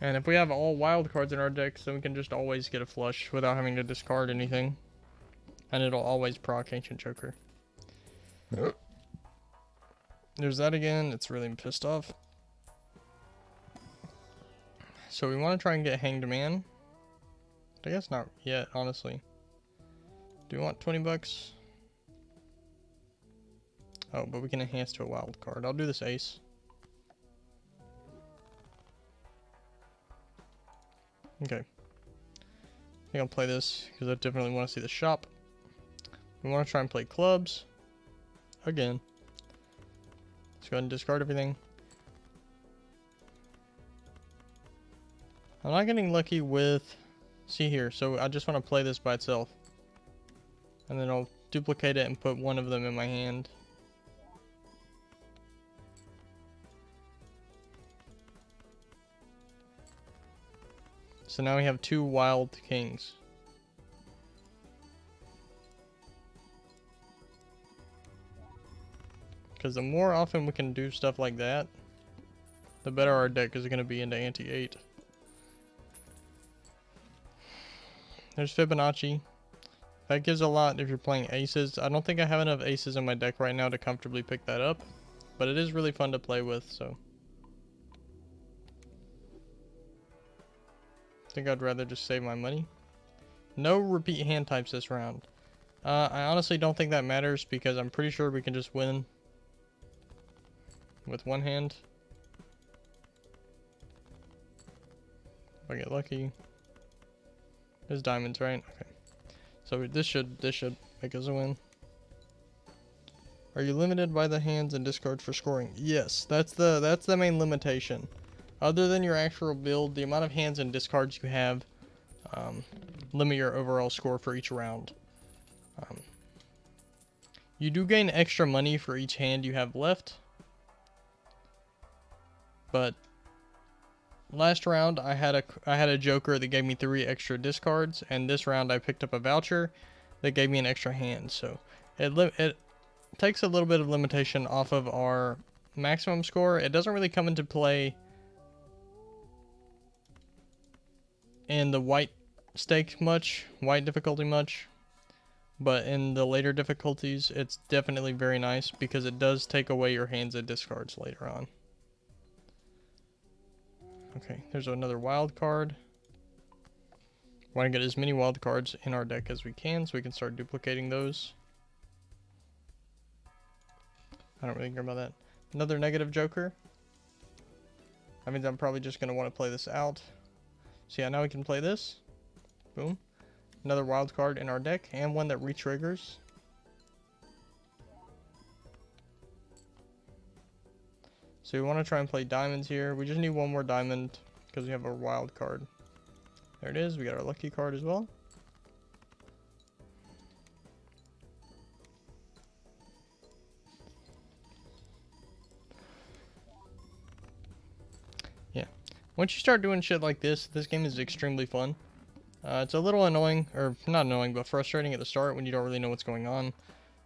And if we have all wild cards in our decks, then we can just always get a flush without having to discard anything. And it'll always proc Ancient Joker. There's that again. It's really pissed off. So we want to try and get Hanged Man. I guess not yet, honestly. Do we want 20 bucks? Oh, but we can enhance to a wild card. I'll do this ace. Okay. I think I'll play this because I definitely want to see the shop. We want to try and play clubs. Again. Let's go ahead and discard everything. I'm not getting lucky with... See here, so I just want to play this by itself. And then I'll duplicate it and put one of them in my hand. So now we have 2 wild kings. Because the more often we can do stuff like that, the better our deck is going to be into ante-8. There's Fibonacci. That gives a lot if you're playing aces. I don't think I have enough aces in my deck right now to comfortably pick that up. But it is really fun to play with, so. I think I'd rather just save my money. No repeat hand types this round. I honestly don't think that matters because I'm pretty sure we can just win with one hand. If I get lucky. There's diamonds, right? Okay. So this should make us a win. Are you limited by the hands and discards for scoring? Yes, that's the main limitation. Other than your actual build, the amount of hands and discards you have limit your overall score for each round. You do gain extra money for each hand you have left, but last round I had a joker that gave me 3 extra discards, and this round I picked up a voucher that gave me an extra hand. So it takes a little bit of limitation off of our maximum score. It doesn't really come into play in the white difficulty much, but in the later difficulties it's definitely very nice because it does take away your hands and discards later on. Okay, there's another wild card. Want to get as many wild cards in our deck as we can so we can start duplicating those. I don't really care about that. Another negative joker. That means I'm probably just going to want to play this out. So yeah, now we can play this. Boom. Another wild card in our deck, and one that re-triggers. So we want to try and play diamonds here. We just need one more diamond because we have a wild card. There it is. We got our lucky card as well. Yeah. Once you start doing shit like this game is extremely fun. It's a little annoying, or not annoying, but frustrating at the start when you don't really know what's going on.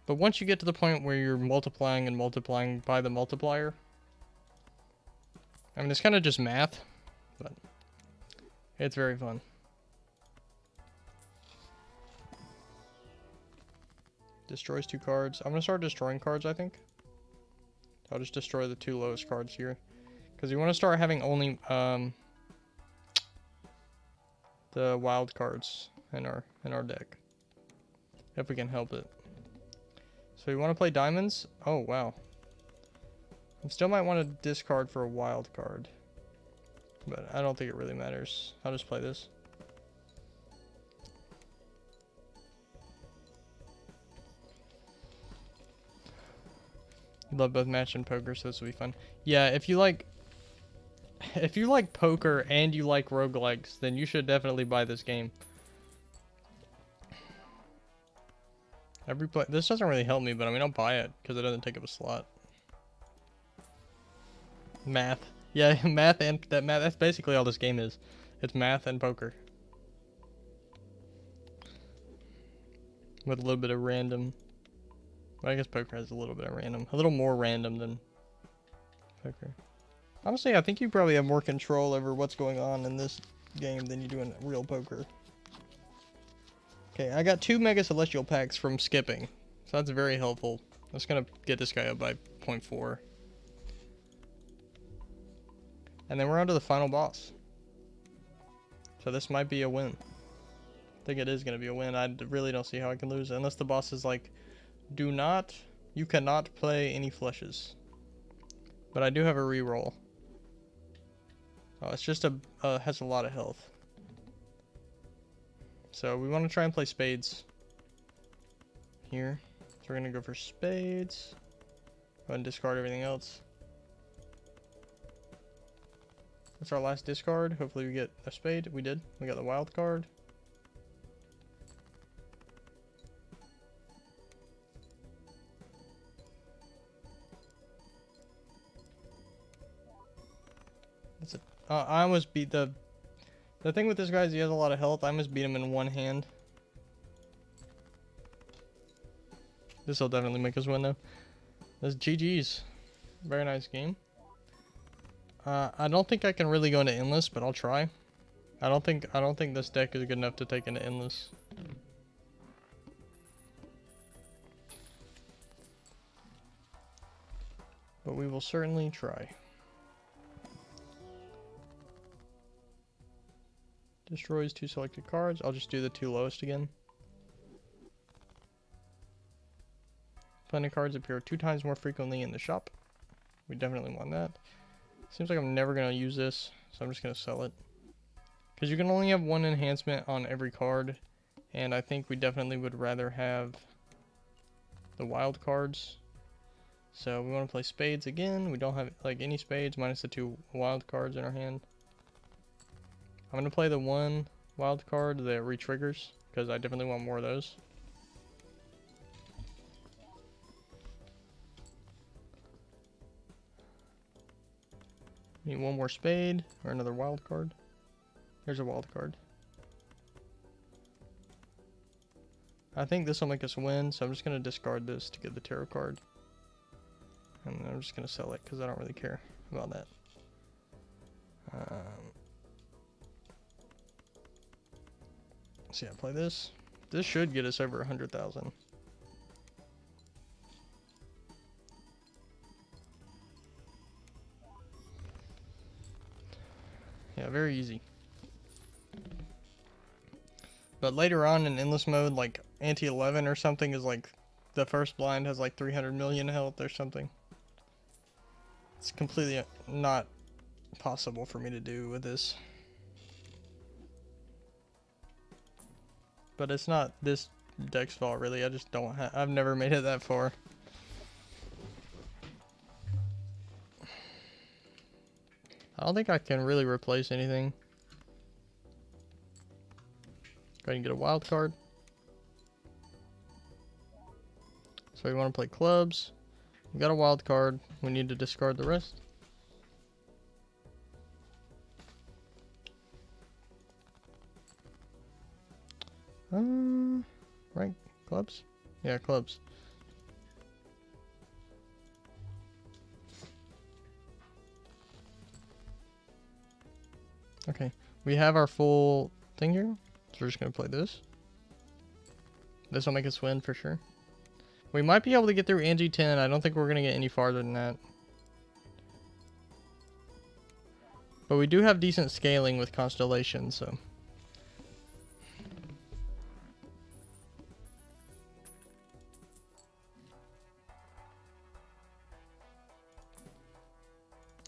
But once you get to the point where you're multiplying and multiplying by the multiplier, I mean, it's kind of just math, but it's very fun. Destroys 2 cards. I'm going to start destroying cards, I think. I'll just destroy the 2 lowest cards here. Because we want to start having only the wild cards in our deck, if we can help it. So we want to play diamonds. Oh wow. I still might want to discard for a wild card, but I don't think it really matters. I'll just play this. Love both match and poker, so this will be fun. Yeah, if you like poker and you like roguelikes, then you should definitely buy this game. This doesn't really help me, but I mean, I'll buy it because it doesn't take up a slot. Math. Yeah, math and that's basically all this game is. It's math and poker. With a little bit of random. Well, I guess poker has a little bit of random. A little more random than poker. Honestly, I think you probably have more control over what's going on in this game than you do in real poker. Okay, I got 2 Mega Celestial packs from skipping, so that's very helpful. That's gonna get this guy up by 0.4. And then we're on to the final boss. So this might be a win. I think it is gonna be a win. I really don't see how I can lose unless the boss is like, you cannot play any flushes. But I do have a reroll. Oh, it's just has a lot of health. So we want to try and play spades here. So we're going to go for spades. Go ahead and discard everything else. That's our last discard. Hopefully we get a spade. We did. We got the wild card. That's it. I almost beat the thing with this guy is he has a lot of health. I almost beat him in one hand. This will definitely make us win though. That's GG's. Very nice game. I don't think I can really go into endless, but I'll try. I don't think this deck is good enough to take into endless. But we will certainly try. Destroys 2 selected cards. I'll just do the 2 lowest again. Plenty cards appear 2 times more frequently in the shop. We definitely want that. Seems like I'm never going to use this, so I'm just going to sell it. Because you can only have one enhancement on every card. And I think we definitely would rather have the wild cards. So we want to play spades again. We don't have like any spades minus the 2 wild cards in our hand. I'm going to play the 1 wild card that re-triggers because I definitely want more of those. Need 1 more spade or another wild card. There's a wild card. I think this will make us win, so I'm just going to discard this to get the tarot card. And I'm just going to sell it because I don't really care about that. So yeah, play this. This should get us over 100,000. Yeah, very easy. But later on in endless mode, like anti-11 or something is like, the first blind has like 300 million health or something. It's completely not possible for me to do with this. But it's not this deck's fault really, I just don't have, I've never made it that far. I don't think I can really replace anything. Go ahead and get a wild card. So we want to play clubs. We got a wild card. We need to discard the rest. Right, clubs? Yeah, clubs. Okay, we have our full thing here. So we're just going to play this. This will make us win for sure. We might be able to get through Angie 10. I don't think we're going to get any farther than that. But we do have decent scaling with Constellation, so.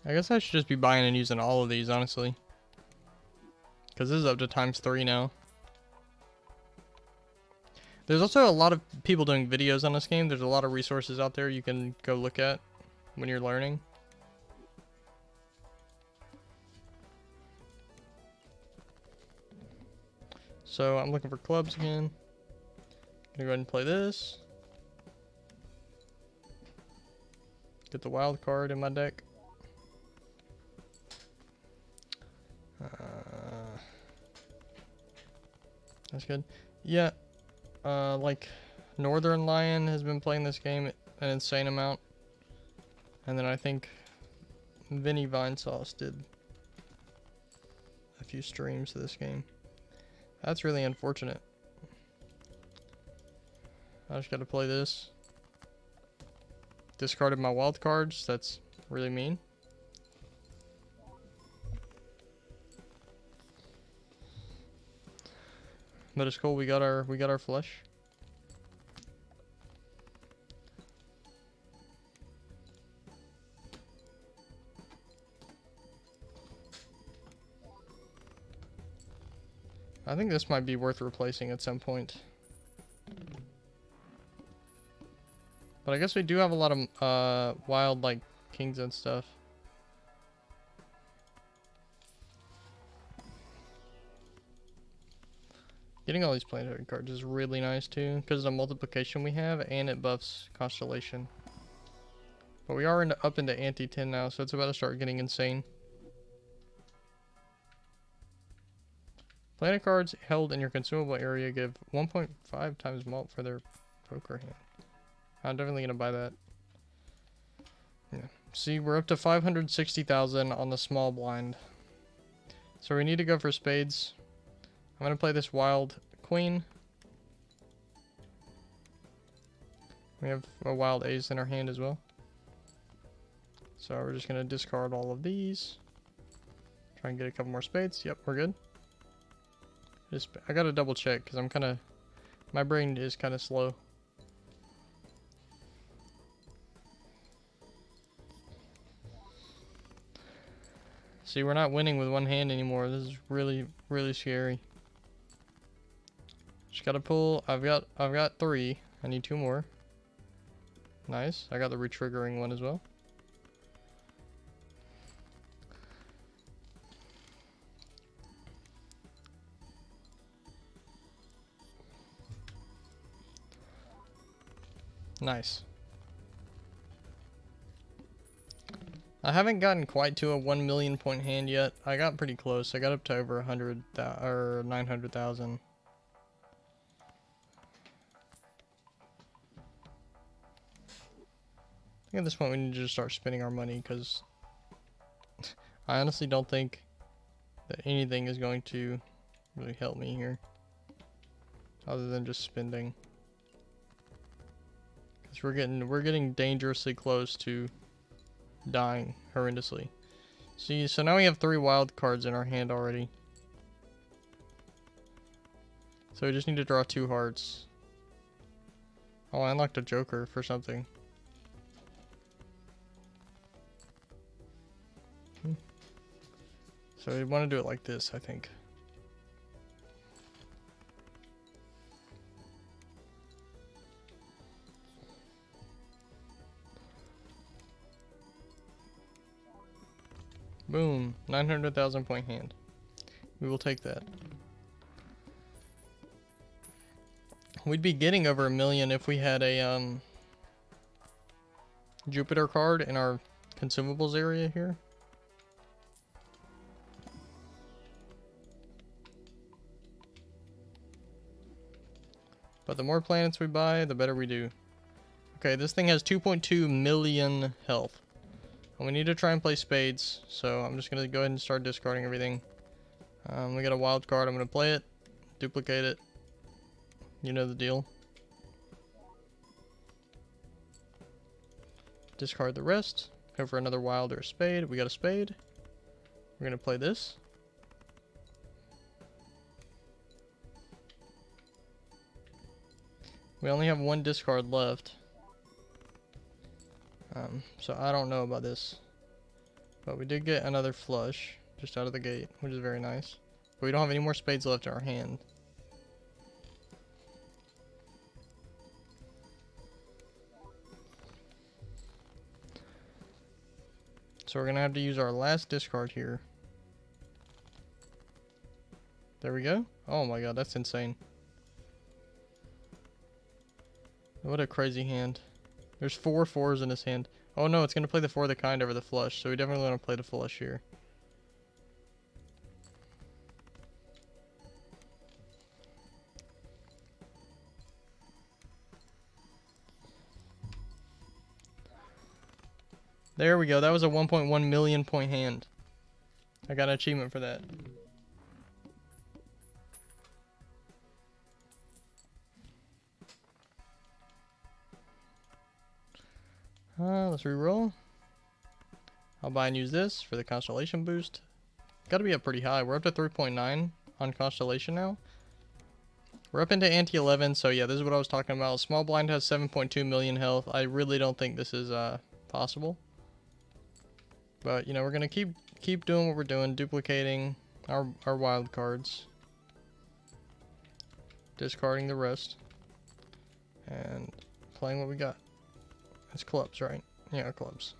I guess I should just be buying and using all of these, honestly. Because this is up to ×3 now. There's also a lot of people doing videos on this game. There's a lot of resources out there you can go look at when you're learning. So I'm looking for clubs again. Gonna go ahead and play this. Get the wild card in my deck. That's good. Yeah. Like Northern Lion has been playing this game an insane amount. And then I think Vinny Vinesauce did a few streams of this game. That's really unfortunate. I just gotta play this. Discarded my wild cards. That's really mean. But it's cool. We got our flush. I think this might be worth replacing at some point. But I guess we do have a lot of wild like kings and stuff. Getting all these planetary cards is really nice too, because of the multiplication we have, and it buffs Constellation. But we are up into anti-10 now, so it's about to start getting insane. Planet cards held in your consumable area give 1.5 times malt for their poker hand. I'm definitely going to buy that. Yeah. See, we're up to 560,000 on the small blind. So we need to go for spades. I'm going to play this wild queen. We have a wild ace in our hand as well. So we're just going to discard all of these. Try and get a couple more spades. Yep, we're good. I got to double check because my brain is kind of slow. See, we're not winning with one hand anymore. This is really really scary. Just gotta pull. I've got 3. I need 2 more. Nice. I got the retriggering one as well. Nice. I haven't gotten quite to a 1 million point hand yet. I got pretty close. I got up to over 100,000 or 900,000. I think at this point we need to just start spending our money because I honestly don't think that anything is going to really help me here other than just spending. Because we're getting dangerously close to dying horrendously. See, so now we have 3 wild cards in our hand already. So we just need to draw 2 hearts. Oh, I unlocked a joker for something. So we want to do it like this, I think. Boom, 900,000 point hand. We will take that. We'd be getting over 1 million if we had a Jupiter card in our consumables area here. But the more planets we buy, the better we do. Okay, this thing has 2.2 million health. And we need to try and play spades, so I'm just going to go ahead and start discarding everything. We got a wild card. I'm going to play it, duplicate it. You know the deal. Discard the rest. Go for another wild or a spade. We got a spade. We're going to play this. We only have 1 discard left. So I don't know about this. But we did get another flush just out of the gate, which is very nice. But we don't have any more spades left in our hand. So we're going to have to use our last discard here. There we go. Oh my god, that's insane. What a crazy hand. There's 4 4s in his hand. Oh no, it's going to play the 4 of the kind over the flush, so we definitely want to play the flush here. There we go. That was a 1.1 million point hand. I got an achievement for that. Let's reroll. I'll buy and use this for the constellation boost. Gotta be up pretty high. We're up to 3.9 on constellation now. We're up into ante 11, so yeah, this is what I was talking about. Small blind has 7.2 million health. I really don't think this is possible. But you know, we're gonna keep doing what we're doing, duplicating our wild cards, discarding the rest, and playing what we got. It's clubs, right? Yeah, clubs.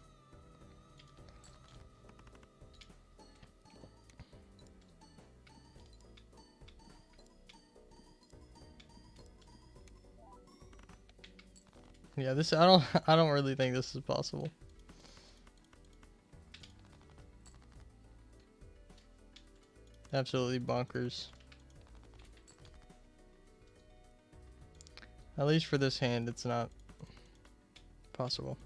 Yeah, this I don't really think this is possible. Absolutely bonkers. At least for this hand, it's not possible.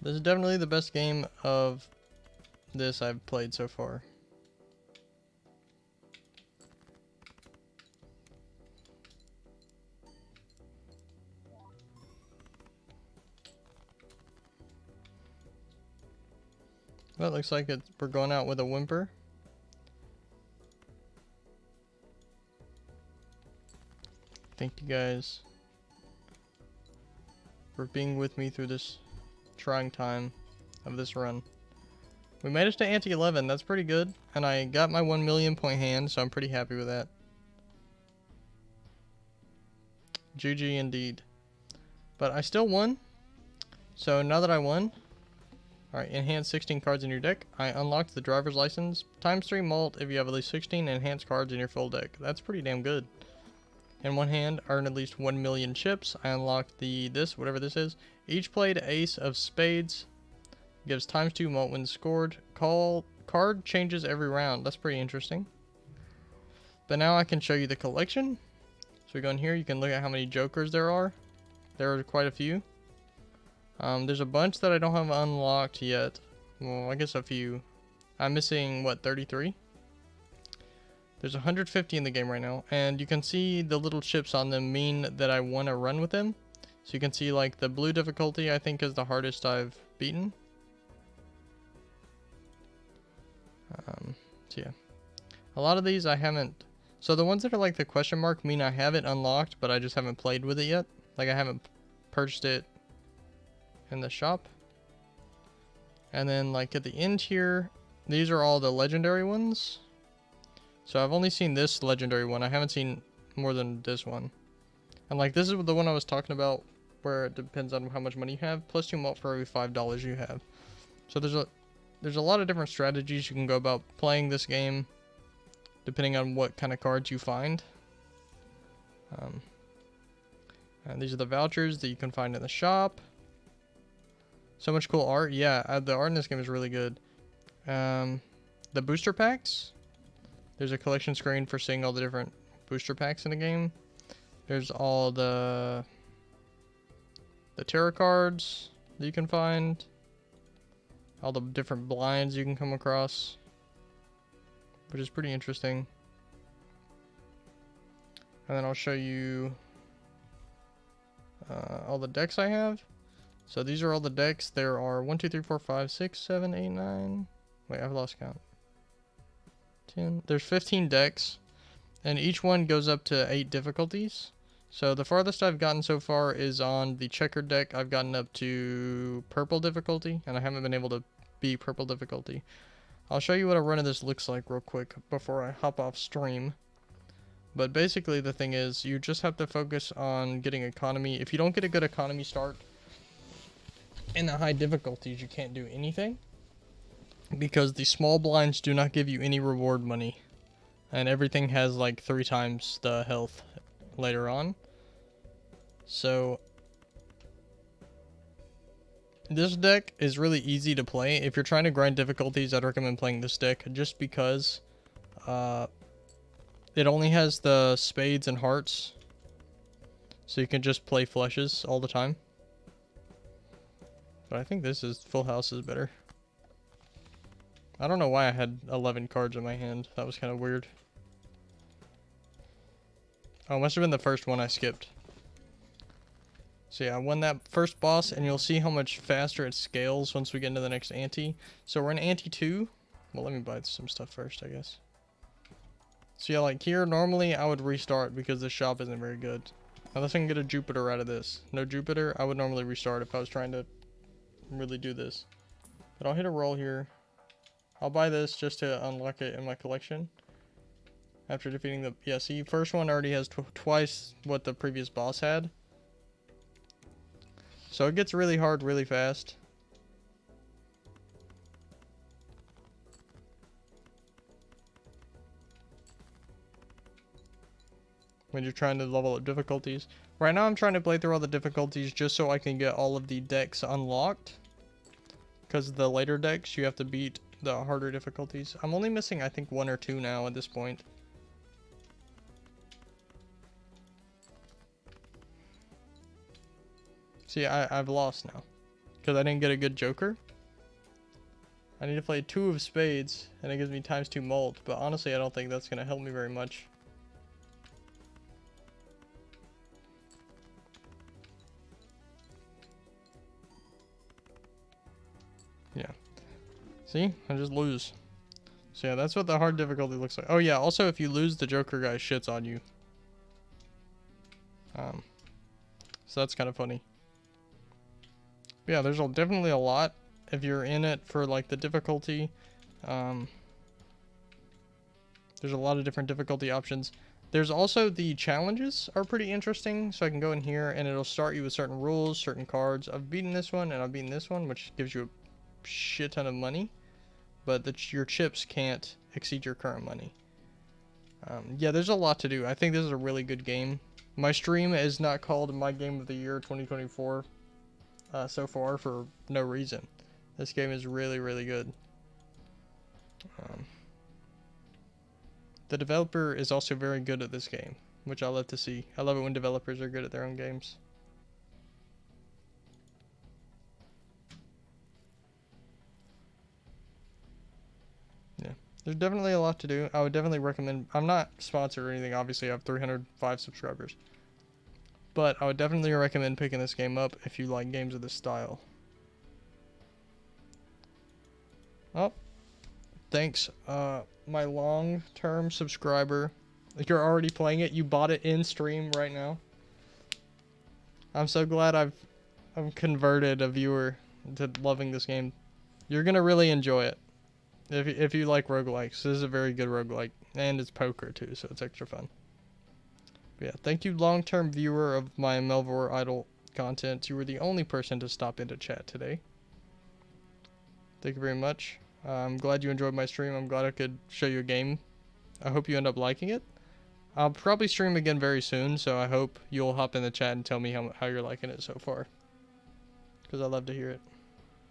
This is definitely the best game of this I've played so far. Well, it looks like we're going out with a whimper. guys for being with me through this trying time of this run. We made it to ante 11. That's pretty good. And I got my 1 million point hand, so I'm pretty happy with that. GG indeed. But I still won. So now that I won, alright, enhance 16 cards in your deck. I unlocked the driver's license. ×3 malt if you have at least 16 enhanced cards in your full deck. That's pretty damn good. In one hand, earn at least 1 million chips. I unlocked whatever this is. Each played ace of spades. Gives ×2 malt when scored. Card changes every round. That's pretty interesting. But now I can show you the collection. So we go in here, you can look at how many jokers there are. There are quite a few. There's a bunch that I don't have unlocked yet. Well, I guess a few. I'm missing, what, 33? There's 150 in the game right now. And you can see the little chips on them mean that I want to run with them. So you can see, like, the blue difficulty I think is the hardest I've beaten. So yeah. A lot of these I haven't... So the ones that are like the question mark mean I have it unlocked, but I just haven't played with it yet. Like I haven't purchased it in the shop. And then like at the end here, these are all the legendary ones. So I've only seen this legendary one. I haven't seen more than this one. And like this is the one I was talking about where it depends on how much money you have. +2 malt for every $5 you have. So there's a lot of different strategies you can go about playing this game depending on what kind of cards you find. And these are the vouchers that you can find in the shop. So much cool art. Yeah, the art in this game is really good. The booster packs. There's a collection screen for seeing all the different booster packs in the game. There's all the tarot cards that you can find. All the different blinds you can come across, which is pretty interesting. And then I'll show you all the decks I have. So these are all the decks. There are 1, 2, 3, 4, 5, 6, 7, 8, 9. Wait, I've lost count. 10. There's 15 decks, and each one goes up to 8 difficulties. So the farthest I've gotten so far is on the checkered deck. I've gotten up to purple difficulty, and I haven't been able to beat purple difficulty. I'll show you what a run of this looks like real quick before I hop off stream. But basically the thing is, you just have to focus on getting economy. If you don't get a good economy start in the high difficulties, you can't do anything. Because the small blinds do not give you any reward money. And everything has like 3 times the health later on. So this deck is really easy to play. If you're trying to grind difficulties, I'd recommend playing this deck just because it only has the spades and hearts. So you can just play flushes all the time. But I think this is full house is better. I don't know why I had 11 cards in my hand. That was kind of weird. Oh, it must have been the first one I skipped. So yeah, I won that first boss, and you'll see how much faster it scales once we get into the next ante. So we're in ante 2. Well, let me buy some stuff first, I guess. So yeah, like here, normally I would restart because the shop isn't very good. Unless I can get a Jupiter out of this. No Jupiter, I would normally restart if I was trying to really do this. But I'll hit a roll here. I'll buy this just to unlock it in my collection. After defeating the... Yeah, see, first one already has twice what the previous boss had. So it gets really hard really fast. When you're trying to level up difficulties. Right now I'm trying to play through all the difficulties just so I can get all of the decks unlocked. Because the later decks you have to beat the harder difficulties. I'm only missing I think 1 or 2 now at this point. See, I've lost now. Because I didn't get a good joker. I need to play 2 of spades, and it gives me ×2 malt. But honestly, I don't think that's going to help me very much. Yeah. See? I just lose. So yeah, that's what the hard difficulty looks like. Oh yeah, also if you lose, the joker guy shits on you. So that's kind of funny. But yeah, there's definitely a lot if you're in it for like the difficulty. There's a lot of different difficulty options. There's also the challenges are pretty interesting. So I can go in here and it'll start you with certain rules, certain cards. I've beaten this one and I've beaten this one, which gives you a shit ton of money. But your chips can't exceed your current money. Yeah, there's a lot to do. I think this is a really good game. My stream is not called my game of the year 2024 so far for no reason. This game is really, really good. The developer is also very good at this game, which I love to see. I love it when developers are good at their own games. Yeah, there's definitely a lot to do. I would definitely recommend. I'm not sponsored or anything. Obviously, I have 305 subscribers. But I would definitely recommend picking this game up if you like games of this style. Oh, thanks. My long-term subscriber. You're already playing it. You bought it in stream right now. I'm so glad I've converted a viewer to loving this game. You're gonna really enjoy it if you like roguelikes. This is a very good roguelike, and it's poker too, so it's extra fun. But yeah, thank you, long-term viewer of my Melvor Idol content. You were the only person to stop into chat today. Thank you very much. I'm glad you enjoyed my stream. I'm glad I could show you a game. I hope you end up liking it. I'll probably stream again very soon, so I hope you'll hop in the chat and tell me how you're liking it so far. Because I love to hear it.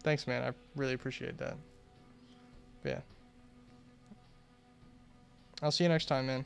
Thanks, man. I really appreciate that. But yeah. I'll see you next time, man.